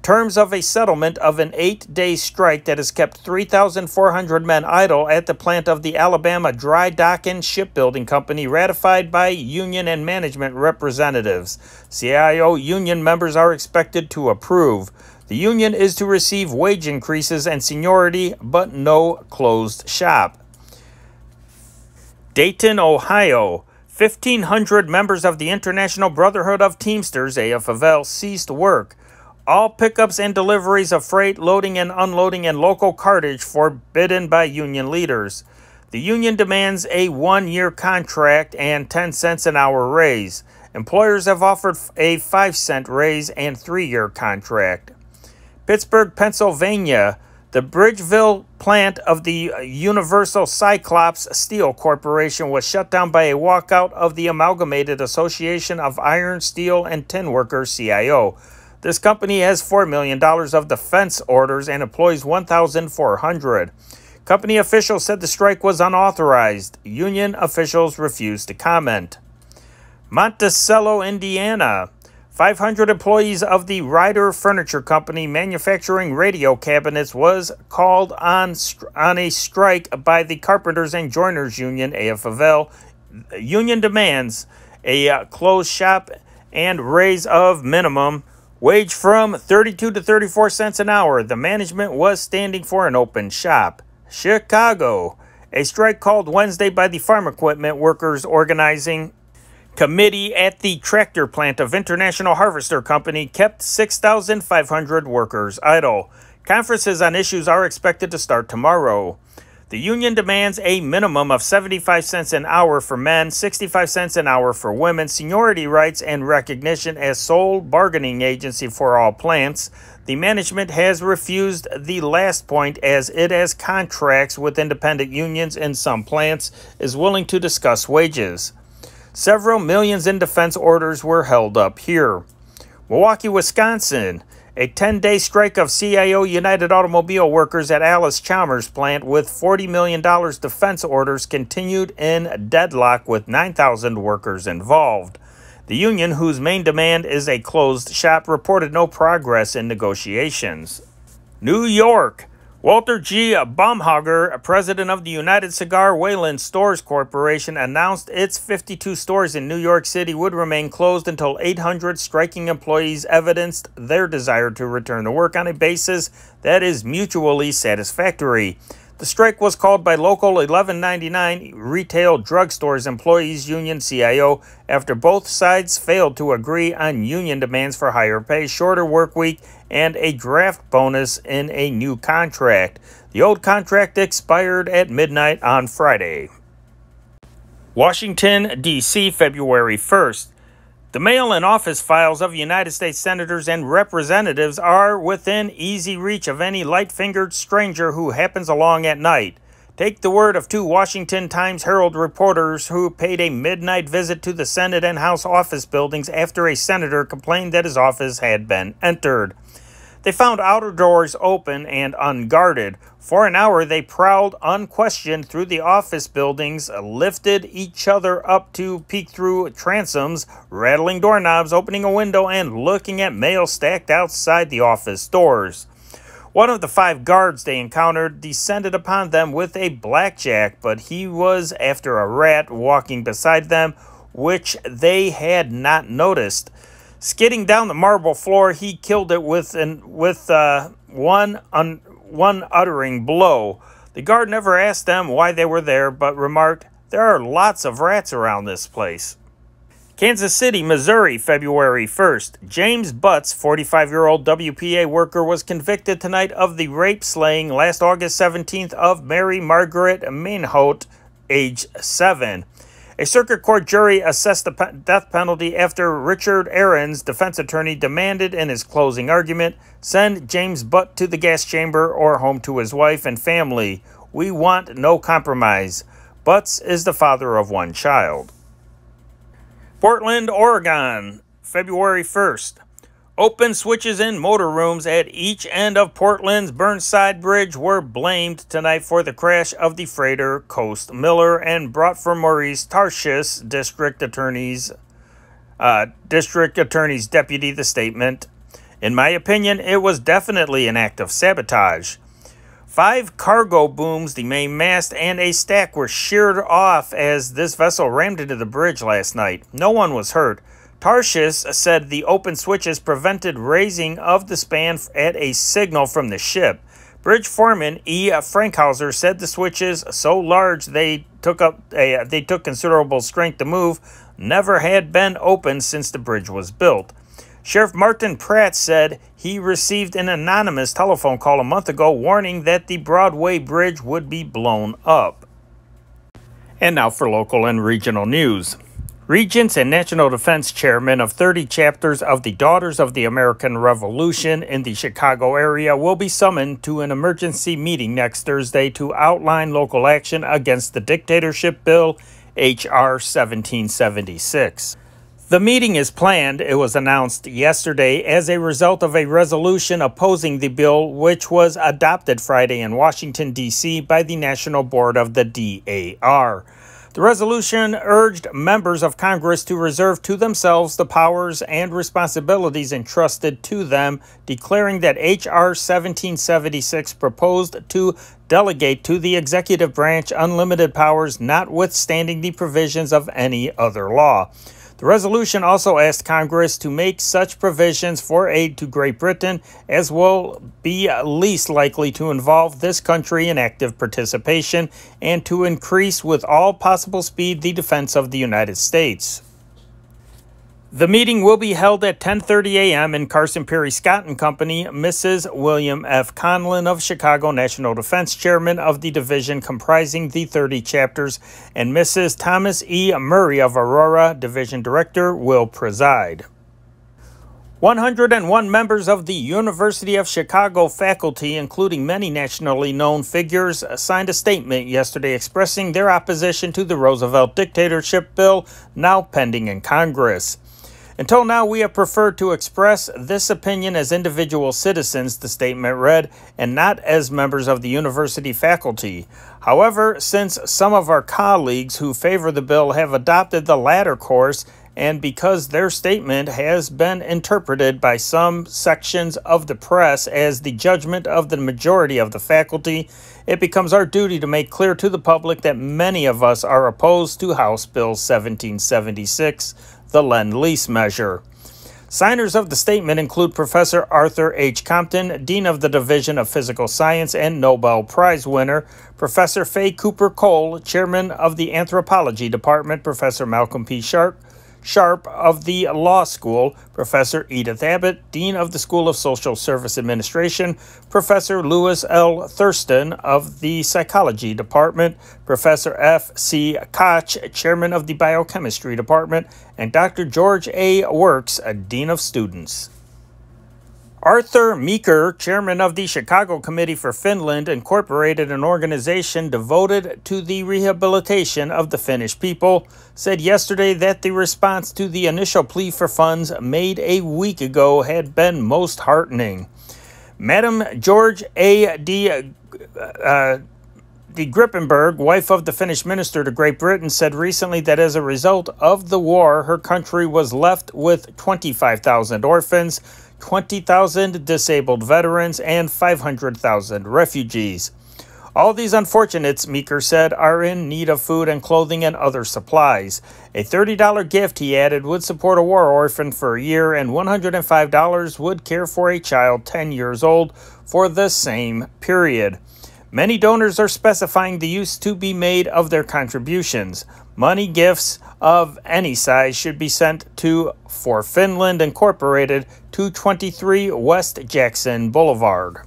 Terms of a settlement of an 8-day strike that has kept 3,400 men idle at the plant of the Alabama Dry Dock and Shipbuilding Company, ratified by union and management representatives. CIO union members are expected to approve. The union is to receive wage increases and seniority, but no closed shop. Dayton, Ohio. 1,500 members of the International Brotherhood of Teamsters, AFL, ceased work. All pickups and deliveries of freight, loading and unloading, and local cartage forbidden by union leaders. The union demands a 1-year contract and 10 cents an hour raise. Employers have offered a 5-cent raise and 3-year contract. Pittsburgh, Pennsylvania. The Bridgeville plant of the Universal Cyclops Steel Corporation was shut down by a walkout of the Amalgamated Association of Iron, Steel, and Tin Workers, CIO. This company has $4 million of defense orders and employs 1,400. Company officials said the strike was unauthorized. Union officials refused to comment. Monticello, Indiana. 500 employees of the Ryder Furniture Company manufacturing radio cabinets was called on a strike by the Carpenters and Joiners Union, AFL. Union demands a closed shop and raise of minimum wage from 32 to 34 cents an hour. The management was standing for an open shop. Chicago. A strike called Wednesday by the Farm Equipment Workers Organizing Committee at the tractor plant of International Harvester Company kept 6,500 workers idle. Conferences on issues are expected to start tomorrow. The union demands a minimum of 75 cents an hour for men, 65 cents an hour for women, seniority rights, and recognition as sole bargaining agency for all plants. The management has refused the last point as it has contracts with independent unions in some plants, is willing to discuss wages. Several millions in defense orders were held up here. Milwaukee, Wisconsin. A 10-day strike of CIO United Automobile workers at Allis-Chalmers plant with $40 million defense orders continued in deadlock with 9,000 workers involved. The union, whose main demand is a closed shop, reported no progress in negotiations. New York. Walter G. Baumhager, president of the United Cigar Wayland Stores Corporation, announced its 52 stores in New York City would remain closed until 800 striking employees evidenced their desire to return to work on a basis that is mutually satisfactory. The strike was called by Local 1199 Retail Drugstores Employees Union CIO after both sides failed to agree on union demands for higher pay, shorter work week, and a draft bonus in a new contract. The old contract expired at midnight on Friday. Washington, D.C., February 1st. The mail and office files of United States senators and representatives are within easy reach of any light-fingered stranger who happens along at night. Take the word of two Washington Times-Herald reporters who paid a midnight visit to the Senate and House office buildings after a senator complained that his office had been entered. They found outer doors open and unguarded. For an hour, they prowled unquestioned through the office buildings, lifted each other up to peek through transoms, rattling doorknobs, opening a window, and looking at mail stacked outside the office doors. One of the 5 guards they encountered descended upon them with a blackjack, but he was after a rat walking beside them, which they had not noticed. Skidding down the marble floor, he killed it with one uttering blow. The guard never asked them why they were there, but remarked, "There are lots of rats around this place." Kansas City, Missouri, February 1st. James Butts, 45-year-old WPA worker, was convicted tonight of the rape slaying last August 17th of Mary Margaret Mainholt, age 7. A circuit court jury assessed the death penalty after Richard Aaron's defense attorney demanded in his closing argument, "Send James Butt to the gas chamber or home to his wife and family. We want no compromise." Butts is the father of 1 child. Portland, Oregon, February 1st. Open switches in motorrooms at each end of Portland's Burnside Bridge were blamed tonight for the crash of the freighter Coast Miller and brought from Maurice Tarshis, District Attorney's deputy, the statement. "In my opinion, it was definitely an act of sabotage. 5 cargo booms, the main mast, and a stack were sheared off as this vessel rammed into the bridge last night. No one was hurt." Tarshis said the open switches prevented raising of the span at a signal from the ship. Bridge foreman E. Frankhauser said the switches, so large they took considerable strength to move, never had been opened since the bridge was built. Sheriff Martin Pratt said he received an anonymous telephone call a month ago warning that the Broadway Bridge would be blown up. And now for local and regional news. Regents and National Defense Chairmen of 30 chapters of the Daughters of the American Revolution in the Chicago area will be summoned to an emergency meeting next Thursday to outline local action against the dictatorship bill, H.R. 1776. The meeting is planned, it was announced yesterday, as a result of a resolution opposing the bill, which was adopted Friday in Washington, D.C. by the National Board of the DAR. The resolution urged members of Congress to reserve to themselves the powers and responsibilities entrusted to them, declaring that H.R. 1776 proposed to delegate to the executive branch unlimited powers notwithstanding the provisions of any other law. The resolution also asked Congress to make such provisions for aid to Great Britain as will be least likely to involve this country in active participation and to increase with all possible speed the defense of the United States. The meeting will be held at 10:30 a.m. in Carson Perry Scott and Company. Mrs. William F. Conlin of Chicago National Defense, chairman of the division comprising the 30 chapters, and Mrs. Thomas E. Murray of Aurora, division director, will preside. 101 members of the University of Chicago faculty, including many nationally known figures, signed a statement yesterday expressing their opposition to the Roosevelt dictatorship bill now pending in Congress. Until now, we have preferred to express this opinion as individual citizens, the statement read, and not as members of the university faculty. However, since some of our colleagues who favor the bill have adopted the latter course, and because their statement has been interpreted by some sections of the press as the judgment of the majority of the faculty, it becomes our duty to make clear to the public that many of us are opposed to House Bill 1776, the Lend-Lease measure. Signers of the statement include Professor Arthur H. Compton, Dean of the Division of Physical Science and Nobel Prize winner, Professor Fay Cooper Cole, Chairman of the Anthropology Department, Professor Malcolm P. Sharp of the Law School, Professor Edith Abbott, Dean of the School of Social Service Administration, Professor Lewis L. Thurston of the Psychology Department, Professor F. C. Koch, Chairman of the Biochemistry Department, and Dr. George A. Works, Dean of Students. Arthur Meeker, chairman of the Chicago Committee for Finland, Incorporated, an organization devoted to the rehabilitation of the Finnish people, said yesterday that the response to the initial plea for funds made a week ago had been most heartening. Madam George A. de Grippenberg, wife of the Finnish minister to Great Britain, said recently that as a result of the war, her country was left with 25,000 orphans, 20,000 disabled veterans, and 500,000 refugees. All these unfortunates, Meeker said, are in need of food and clothing and other supplies. A $30 gift, he added, would support a war orphan for a year, and $105 would care for a child 10 years old for the same period. Many donors are specifying the use to be made of their contributions. Money gifts of any size should be sent to For Finland Incorporated, 223 West Jackson Boulevard.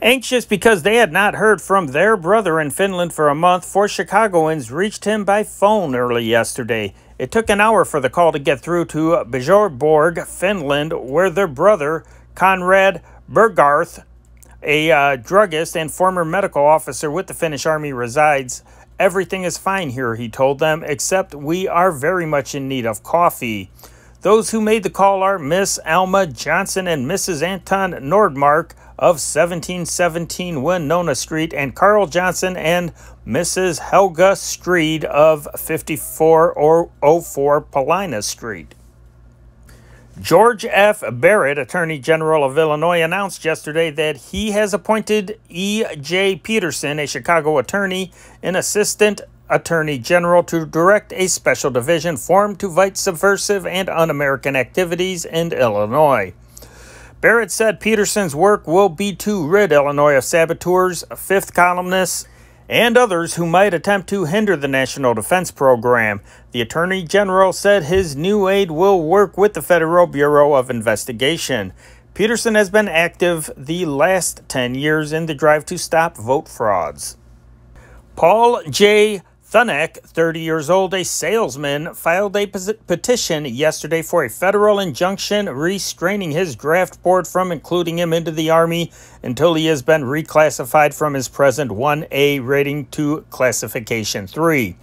Anxious because they had not heard from their brother in Finland for a month, 4 Chicagoans reached him by phone early yesterday. It took an hour for the call to get through to Björborg, Finland, where their brother, Conrad Bergarth, a druggist and former medical officer with the Finnish Army, resides. Everything is fine here, he told them, except we are very much in need of coffee. Those who made the call are Miss Alma Johnson and Mrs. Anton Nordmark of 1717 Winona Street, and Carl Johnson and Mrs. Helga Street of 5404 Paulina Street. George F. Barrett, Attorney General of Illinois, announced yesterday that he has appointed E.J. Peterson, a Chicago attorney, an assistant attorney general, to direct a special division formed to fight subversive and un-American activities in Illinois. Barrett said Peterson's work will be to rid Illinois of saboteurs, fifth columnists, and others who might attempt to hinder the National Defense Program. The Attorney General said his new aide will work with the Federal Bureau of Investigation. Peterson has been active the last 10 years in the drive to stop vote frauds. Paul J. Thunek, 30 years old, a salesman, filed a petition yesterday for a federal injunction restraining his draft board from including him into the Army until he has been reclassified from his present 1A rating to Classification 3.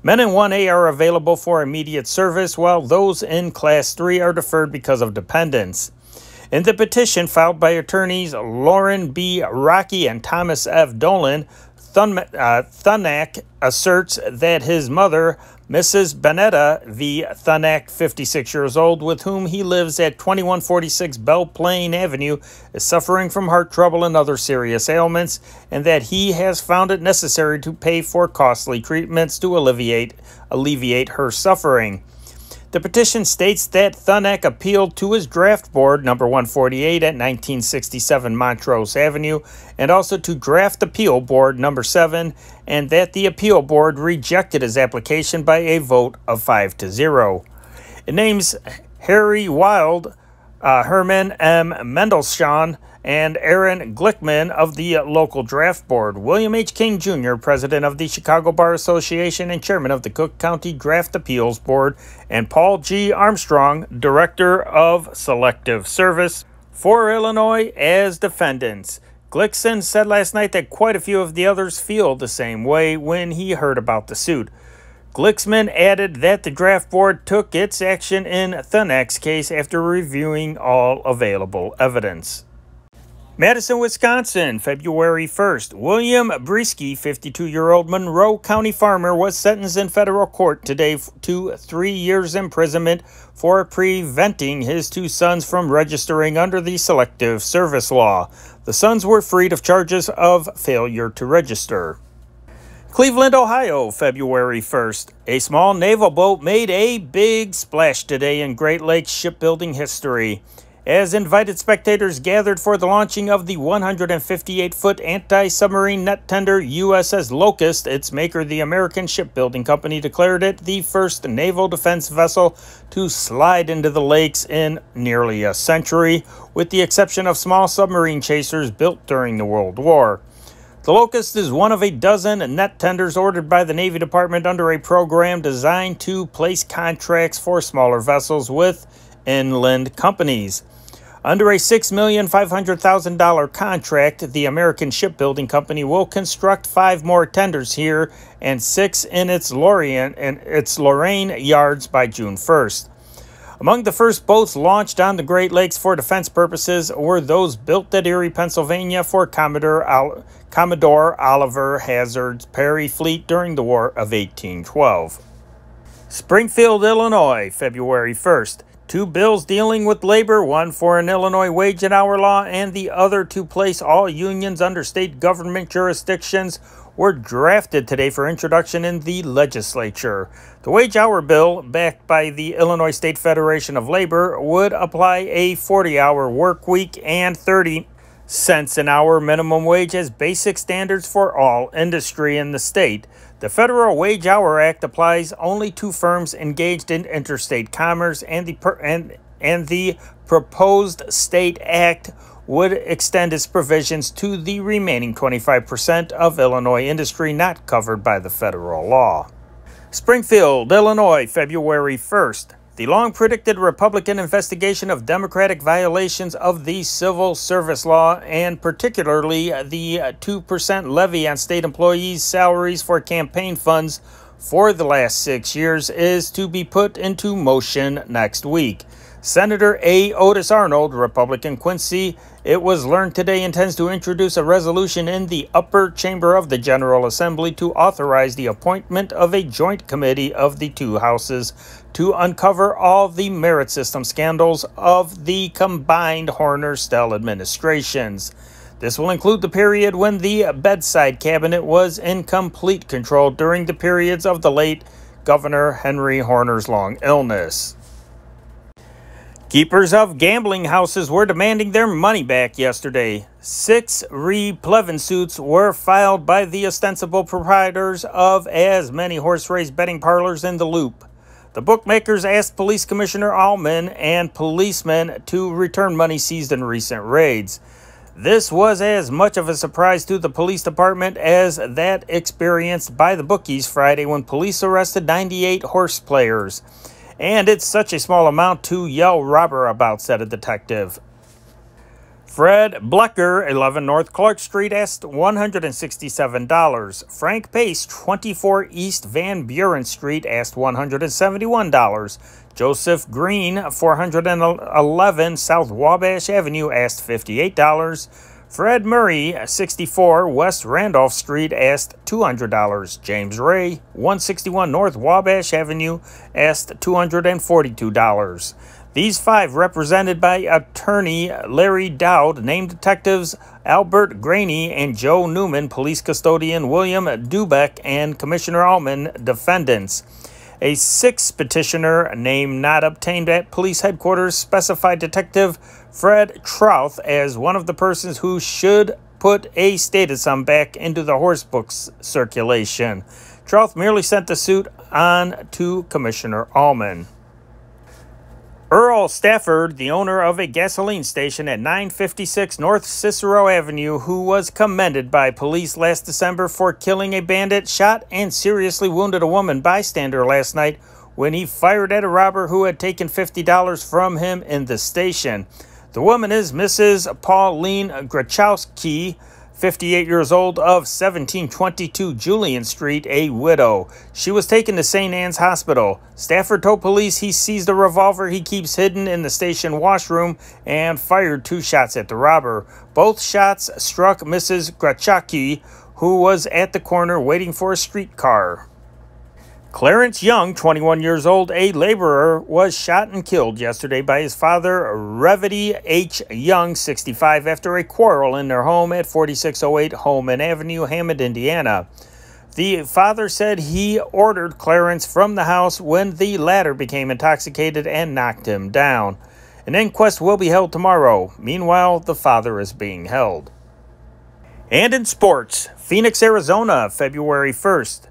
Men in 1A are available for immediate service, while those in Class 3 are deferred because of dependence. In the petition filed by attorneys Lauren B. Rocky and Thomas F. Dolan, Thunack asserts that his mother, Mrs. Benetta V. Thunack, 56 years old, with whom he lives at 2146 Belle Plaine Avenue, is suffering from heart trouble and other serious ailments, and that he has found it necessary to pay for costly treatments to alleviate her suffering. The petition states that Thunack appealed to his draft board, number 148 at 1967 Montrose Avenue, and also to draft appeal board number 7, and that the appeal board rejected his application by a vote of 5-0. It names Harry Wild, Herman M. Mendelssohn, and Aaron Glickman of the local draft board, William H. King Jr., president of the Chicago Bar Association and chairman of the Cook County Draft Appeals Board, and Paul G. Armstrong, director of Selective Service for Illinois, as defendants. Glickson said last night that quite a few of the others feel the same way when he heard about the suit. Glicksman added that the draft board took its action in Thunack's case after reviewing all available evidence. Madison, Wisconsin, February 1st. William Brisky, 52-year-old Monroe County farmer, was sentenced in federal court today to 3 years imprisonment for preventing his 2 sons from registering under the Selective Service Law. The sons were freed of charges of failure to register. Cleveland, Ohio, February 1st. A small naval boat made a big splash today in Great Lakes shipbuilding history, as invited spectators gathered for the launching of the 158-foot anti-submarine net tender USS Locust. Its maker, the American Shipbuilding Company, declared it the first naval defense vessel to slide into the lakes in nearly a century, with the exception of small submarine chasers built during the World War. The Locust is one of a dozen net tenders ordered by the Navy Department under a program designed to place contracts for smaller vessels with inland companies. Under a $6,500,000 contract, the American Shipbuilding Company will construct 5 more tenders here and 6 in its Lorraine yards by June 1st. Among the first boats launched on the Great Lakes for defense purposes were those built at Erie, Pennsylvania for Commodore Oliver Hazard's Perry fleet during the War of 1812. Springfield, Illinois, February 1st. 2 bills dealing with labor, one for an Illinois wage and hour law and the other to place all unions under state government jurisdictions, were drafted today for introduction in the legislature. The wage hour bill, backed by the Illinois State Federation of Labor, would apply a 40-hour work week and 30 cents an hour minimum wage as basic standards for all industry in the state. The Federal Wage Hour Act applies only to firms engaged in interstate commerce, and the proposed state act would extend its provisions to the remaining 25% of Illinois industry not covered by the federal law. Springfield, Illinois, February 1st. The long-predicted Republican investigation of Democratic violations of the civil service law, and particularly the 2% levy on state employees' salaries for campaign funds for the last 6 years, is to be put into motion next week. Senator A. Otis Arnold, Republican Quincy, it was learned today, intends to introduce a resolution in the upper chamber of the General Assembly to authorize the appointment of a joint committee of the 2 houses to uncover all the merit system scandals of the combined Horner-Stell administrations. This will include the period when the bedside cabinet was in complete control during the periods of the late Governor Henry Horner's long illness. Keepers of gambling houses were demanding their money back yesterday. 6 replevin suits were filed by the ostensible proprietors of as many horse race betting parlors in the Loop. The bookmakers asked Police Commissioner Allman and policemen to return money seized in recent raids. This was as much of a surprise to the police department as that experienced by the bookies Friday when police arrested 98 horse players. And it's such a small amount to yell robber about, said a detective. Fred Blecker, 11 North Clark Street, asked $167. Frank Pace, 24 East Van Buren Street, asked $171. Joseph Green, 411 South Wabash Avenue, asked $58. Fred Murray, 64, West Randolph Street, asked $200. James Ray, 161 North Wabash Avenue, asked $242. These five, represented by attorney Larry Dowd, named detectives Albert Graney and Joe Newman, police custodian William Dubeck, and Commissioner Altman, defendants. A sixth petitioner, name not obtained at police headquarters, specified Detective Fred Trouth as one of the persons who should put a status sum back into the horse books circulation. Trouth merely sent the suit on to Commissioner Allman. Earl Stafford, the owner of a gasoline station at 956 North Cicero Avenue, who was commended by police last December for killing a bandit, shot and seriously wounded a woman bystander last night when he fired at a robber who had taken $50 from him in the station. The woman is Mrs. Pauline Grachowski, 58 years old, of 1722 Julian Street, a widow. She was taken to St. Anne's Hospital. Stafford told police he seized a revolver he keeps hidden in the station washroom and fired 2 shots at the robber. Both shots struck Mrs. Grachowski, who was at the corner waiting for a streetcar. Clarence Young, 21 years old, a laborer, was shot and killed yesterday by his father, Revity H. Young, 65, after a quarrel in their home at 4608 Holman Avenue, Hammond, Indiana. The father said he ordered Clarence from the house when the latter became intoxicated and knocked him down. An inquest will be held tomorrow. Meanwhile, the father is being held. And in sports, Phoenix, Arizona, February 1st.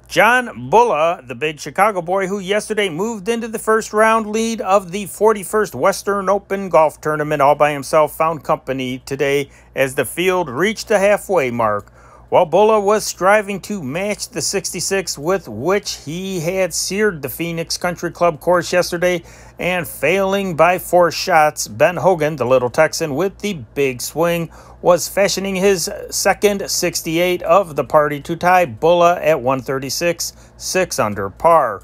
John Bulla, the big Chicago boy who yesterday moved into the first round lead of the 41st Western Open Golf Tournament all by himself, found company today as the field reached the halfway mark. While Bulla was striving to match the 66 with which he had seared the Phoenix Country Club course yesterday and failing by 4 shots, Ben Hogan, the Little Texan with the big swing, was fashioning his second 68 of the party to tie Bulla at 136, 6 under par.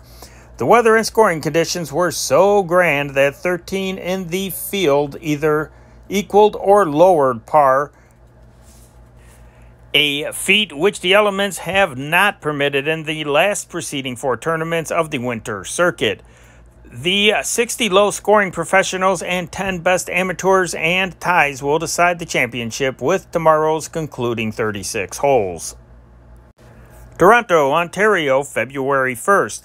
The weather and scoring conditions were so grand that 13 in the field either equaled or lowered par, a feat which the elements have not permitted in the last preceding 4 tournaments of the winter circuit. The 60 low-scoring professionals and 10 best amateurs and ties will decide the championship with tomorrow's concluding 36 holes. Toronto, Ontario, February 1st.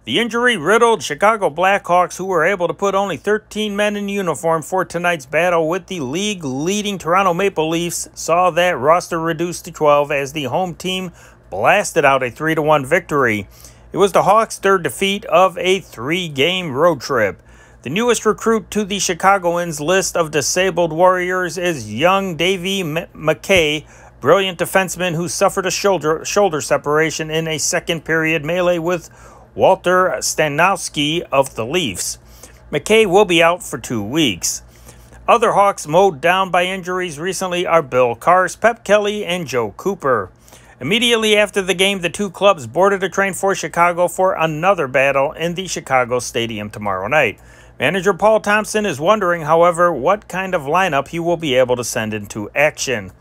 The injury-riddled Chicago Blackhawks, who were able to put only 13 men in uniform for tonight's battle with the league-leading Toronto Maple Leafs, saw that roster reduced to 12 as the home team blasted out a 3-1 victory. It was the Hawks' 3rd defeat of a 3-game road trip. The newest recruit to the Chicagoans' list of disabled warriors is young Davey McKay, brilliant defenseman who suffered a shoulder separation in a second-period melee with Walter Stanowski of the Leafs. McKay will be out for 2 weeks. Other Hawks mowed down by injuries recently are Bill Kars, Pep Kelly, and Joe Cooper. Immediately after the game, the 2 clubs boarded a train for Chicago for another battle in the Chicago Stadium tomorrow night. Manager Paul Thompson is wondering, however, what kind of lineup he will be able to send into action.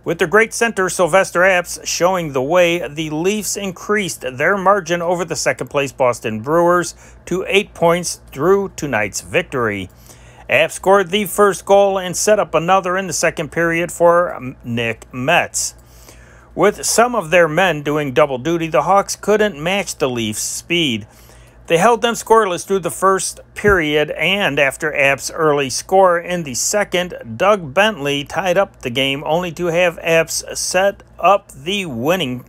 With their great center, Sylvester Apps, showing the way, the Leafs increased their margin over the second-place Boston Bruins to 8 points through tonight's victory. Apps scored the first goal and set up another in the second period for Nick Metz. With some of their men doing double duty, the Hawks couldn't match the Leafs' speed. They held them scoreless through the first period, and after Apps' early score in the second, Doug Bentley tied up the game, only to have Apps set up the winning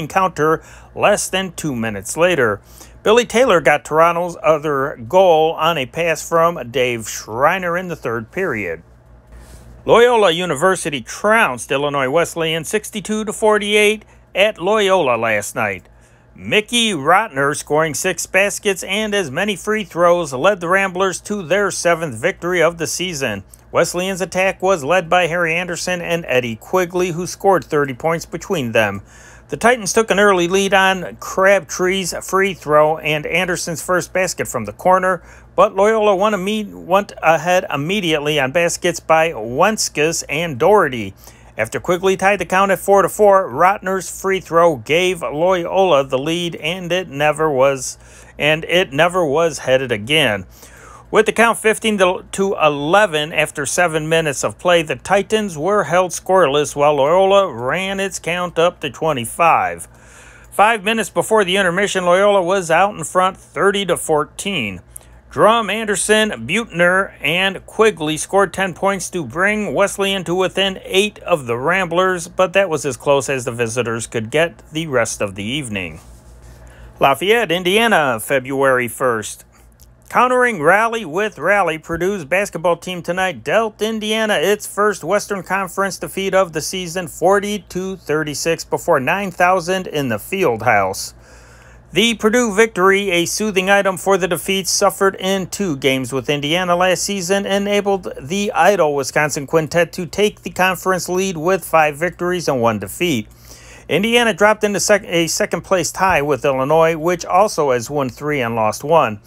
counter less than 2 minutes later. Billy Taylor got Toronto's other goal on a pass from Dave Schreiner in the third period. Loyola University trounced Illinois Wesleyan 62-48 at Loyola last night. Mickey Rotner, scoring 6 baskets and as many free throws, led the Ramblers to their 7th victory of the season. Wesleyan's attack was led by Harry Anderson and Eddie Quigley, who scored 30 points between them. The Titans took an early lead on Crabtree's free throw and Anderson's first basket from the corner, but Loyola went ahead immediately on baskets by Wenskis and Doherty. After Quigley tied the count at 4-4, Rotner's free throw gave Loyola the lead, and it never was headed again. With the count 15-11 after 7 minutes of play, the Titans were held scoreless while Loyola ran its count up to 25. 5 minutes before the intermission, Loyola was out in front 30-14. Drum, Anderson, Buettner, and Quigley scored 10 points to bring Wesleyan to within 8 of the Ramblers, but that was as close as the visitors could get the rest of the evening. Lafayette, Indiana, February 1st. Countering rally with rally, Purdue's basketball team tonight dealt Indiana its first Western Conference defeat of the season, 40-36, before 9,000 in the field house. The Purdue victory, a soothing item for the defeats suffered in 2 games with Indiana last season, enabled the idle Wisconsin quintet to take the conference lead with 5 victories and 1 defeat. Indiana dropped into a second-place tie with Illinois, which also has won 3 and lost 1.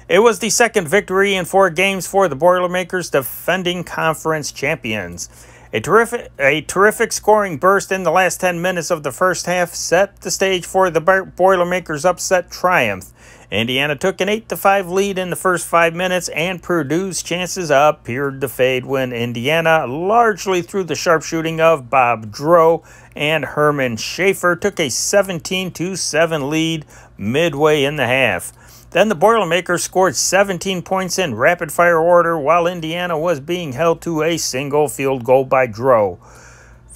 It was the second victory in 4 games for the Boilermakers, defending conference champions. A terrific scoring burst in the last 10 minutes of the first half set the stage for the Boilermakers' upset triumph. Indiana took an 8-5 lead in the first 5 minutes, and Purdue's chances appeared to fade when Indiana, largely through the sharpshooting of Bob Droe and Herman Schaefer, took a 17-7 lead midway in the half. Then the Boilermakers scored 17 points in rapid-fire order while Indiana was being held to a single field goal by Droe.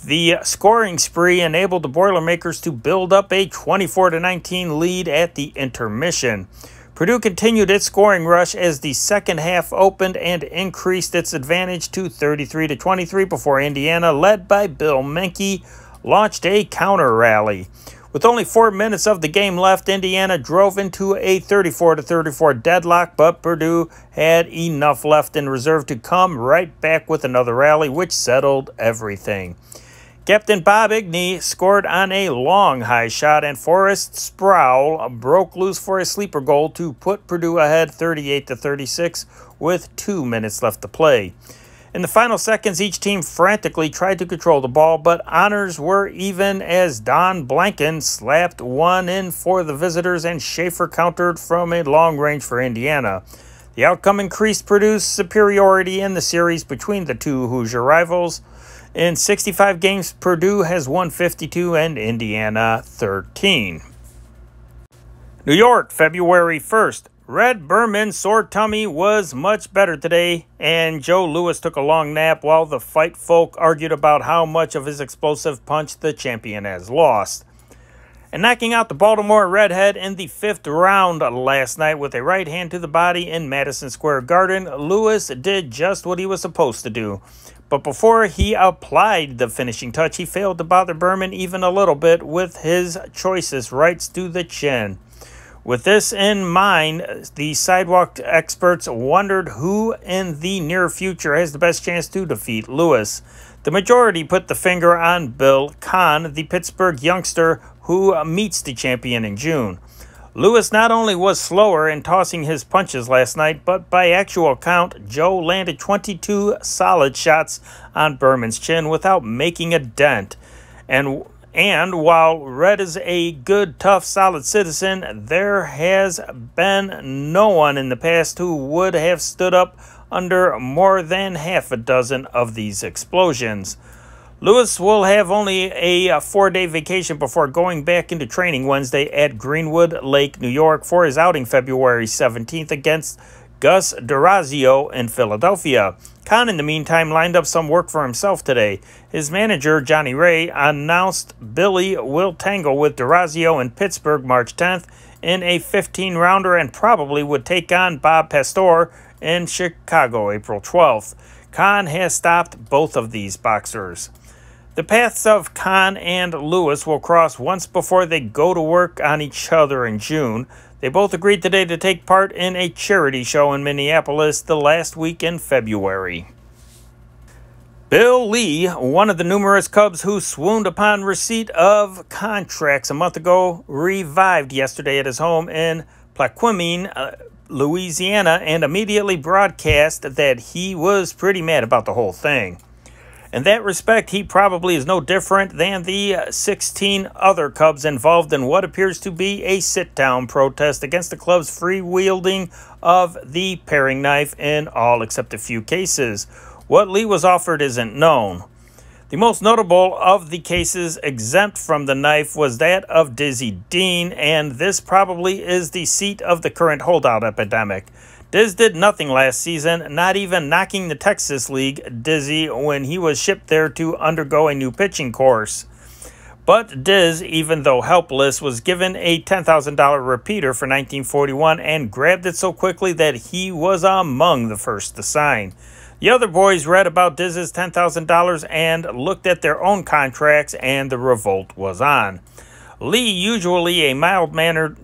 The scoring spree enabled the Boilermakers to build up a 24-19 lead at the intermission. Purdue continued its scoring rush as the second half opened and increased its advantage to 33-23 before Indiana, led by Bill Menke, launched a counter rally. With only 4 minutes of the game left, Indiana drove into a 34-34 deadlock, but Purdue had enough left in reserve to come right back with another rally, which settled everything. Captain Bob Igney scored on a long high shot, and Forrest Sproul broke loose for a sleeper goal to put Purdue ahead 38-36 with 2 minutes left to play. In the final seconds, each team frantically tried to control the ball, but honors were even as Don Blanken slapped one in for the visitors and Schaefer countered from a long range for Indiana. The outcome increased Purdue's superiority in the series between the two Hoosier rivals. In 65 games, Purdue has won 52 and Indiana 13. New York, February 1st. Red Berman's sore tummy was much better today, and Joe Louis took a long nap while the fight folk argued about how much of his explosive punch the champion has lost. And knocking out the Baltimore Redhead in the 5th round last night with a right hand to the body in Madison Square Garden, Louis did just what he was supposed to do. But before he applied the finishing touch, he failed to bother Berman even a little bit with his choicest rights to the chin. With this in mind, the sidewalk experts wondered who in the near future has the best chance to defeat Louis. The majority put the finger on Bill Kahn, the Pittsburgh youngster who meets the champion in June. Louis not only was slower in tossing his punches last night, but by actual count, Joe landed 22 solid shots on Berman's chin without making a dent. And while Red is a good, tough, solid citizen, there has been no one in the past who would have stood up under more than half a dozen of these explosions. Louis will have only a 4-day vacation before going back into training Wednesday at Greenwood Lake, New York for his outing February 17th against Gus D'Orazio in Philadelphia. Kahn, in the meantime, lined up some work for himself today. His manager, Johnny Ray, announced Billy will tangle with D'Orazio in Pittsburgh March 10th in a 15-rounder and probably would take on Bob Pastor in Chicago April 12th. Kahn has stopped both of these boxers. The paths of Kahn and Louis will cross once before they go to work on each other in June. They both agreed today to take part in a charity show in Minneapolis the last week in February. Bill Lee, one of the numerous Cubs who swooned upon receipt of contracts a month ago, revived yesterday at his home in Plaquemine, Louisiana, and immediately broadcast that he was pretty mad about the whole thing. In that respect, he probably is no different than the 16 other Cubs involved in what appears to be a sit-down protest against the club's free-wielding of the paring knife in all except a few cases. What Lee was offered isn't known. The most notable of the cases exempt from the knife was that of Dizzy Dean, and this probably is the seat of the current holdout epidemic. Diz did nothing last season, not even knocking the Texas League dizzy when he was shipped there to undergo a new pitching course. But Diz, even though helpless, was given a $10,000 repeater for 1941 and grabbed it so quickly that he was among the first to sign. The other boys read about Diz's $10,000 and looked at their own contracts, and the revolt was on. Lee, usually a mild-mannered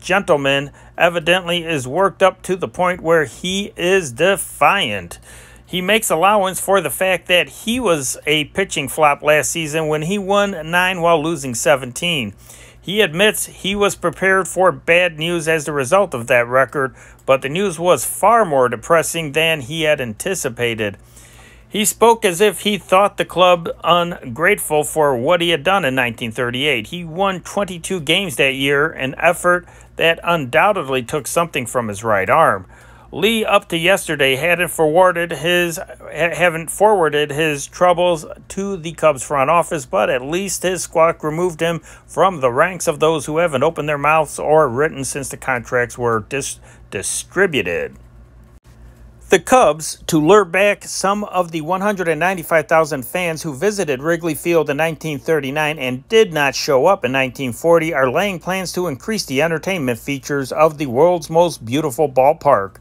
gentleman, evidently is worked up to the point where he is defiant. He makes allowance for the fact that he was a pitching flop last season when he won 9 while losing 17. He admits he was prepared for bad news as a result of that record, but the news was far more depressing than he had anticipated. He spoke as if he thought the club ungrateful for what he had done in 1938. He won 22 games that year, an effort that undoubtedly took something from his right arm. Lee, up to yesterday, haven't forwarded his troubles to the Cubs front office, but at least his squawk removed him from the ranks of those who haven't opened their mouths or written since the contracts were distributed. The Cubs, to lure back some of the 195,000 fans who visited Wrigley Field in 1939 and did not show up in 1940, are laying plans to increase the entertainment features of the world's most beautiful ballpark.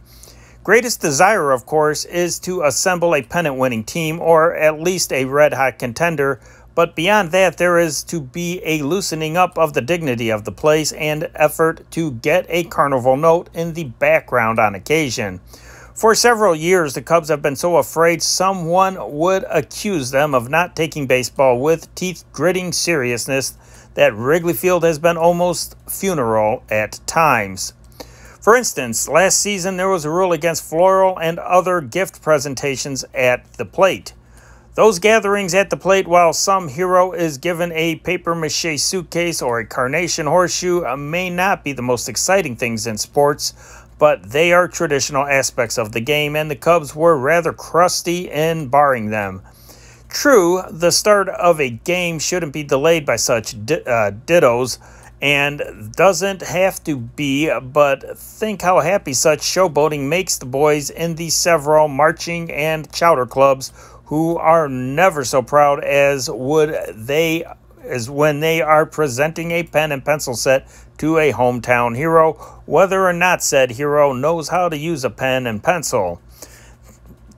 Greatest desire, of course, is to assemble a pennant-winning team, or at least a red-hot contender, but beyond that, there is to be a loosening up of the dignity of the place and effort to get a carnival note in the background on occasion. For several years, the Cubs have been so afraid someone would accuse them of not taking baseball with teeth-gritting seriousness that Wrigley Field has been almost funereal at times. For instance, last season there was a rule against floral and other gift presentations at the plate. Those gatherings at the plate, while some hero is given a papier-mâché suitcase or a carnation horseshoe, may not be the most exciting things in sports, but they are traditional aspects of the game, and the Cubs were rather crusty in barring them. True, the start of a game shouldn't be delayed by such dittos, and doesn't have to be, but think how happy such showboating makes the boys in the several marching and chowder clubs who are never so proud as when they are presenting a pen and pencil set to a hometown hero, whether or not said hero knows how to use a pen and pencil.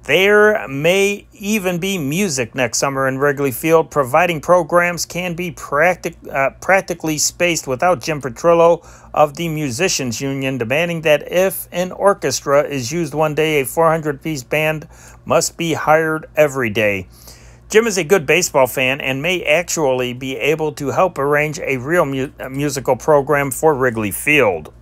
There may even be music next summer in Wrigley Field, providing programs can be practically spaced without Jim Petrillo of the Musicians Union demanding that if an orchestra is used one day, a 400-piece band must be hired every day. Jim is a good baseball fan and may actually be able to help arrange a real musical program for Wrigley Field.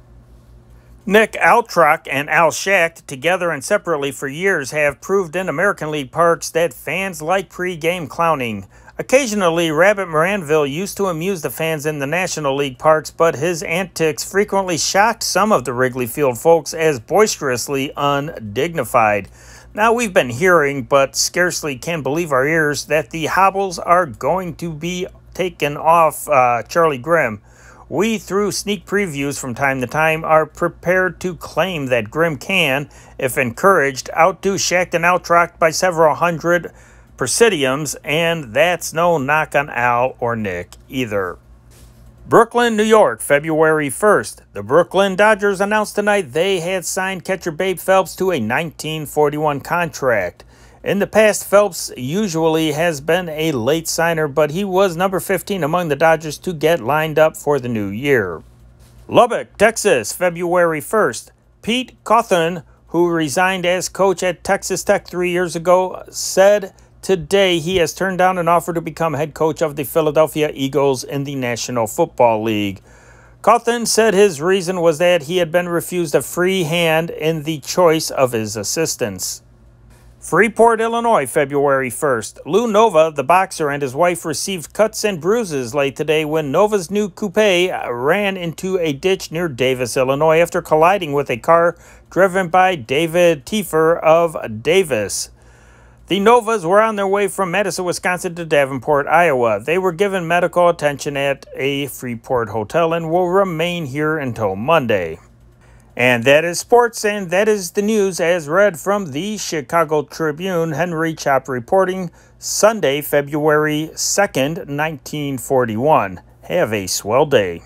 Nick Altrock and Al Schacht, together and separately for years, have proved in American League parks that fans like pre-game clowning. Occasionally, Rabbit Moranville used to amuse the fans in the National League parks, but his antics frequently shocked some of the Wrigley Field folks as boisterously undignified. Now, we've been hearing, but scarcely can believe our ears, that the hobbles are going to be taken off Charlie Grimm. We, through sneak previews from time to time, are prepared to claim that Grimm can, if encouraged, outdo Schacht and Altrock by several hundred presidiums, and that's no knock on Al or Nick either. Brooklyn, New York, February 1st. The Brooklyn Dodgers announced tonight they had signed catcher Babe Phelps to a 1941 contract. In the past, Phelps usually has been a late signer, but he was number 15 among the Dodgers to get lined up for the new year. Lubbock, Texas, February 1st. Pete Cawthon, who resigned as coach at Texas Tech 3 years ago, said today he has turned down an offer to become head coach of the Philadelphia Eagles in the National Football League. Cawthon said his reason was that he had been refused a free hand in the choice of his assistants. Freeport, Illinois, February 1st. Lou Nova, the boxer, and his wife received cuts and bruises late today when Nova's new coupe ran into a ditch near Davis, Illinois after colliding with a car driven by David Tiefer of Davis. The Novas were on their way from Madison, Wisconsin to Davenport, Iowa. They were given medical attention at a Freeport hotel and will remain here until Monday. And that is sports, and that is the news as read from the Chicago Tribune. Henry Chop reporting, Sunday, February 2nd, 1941. Have a swell day.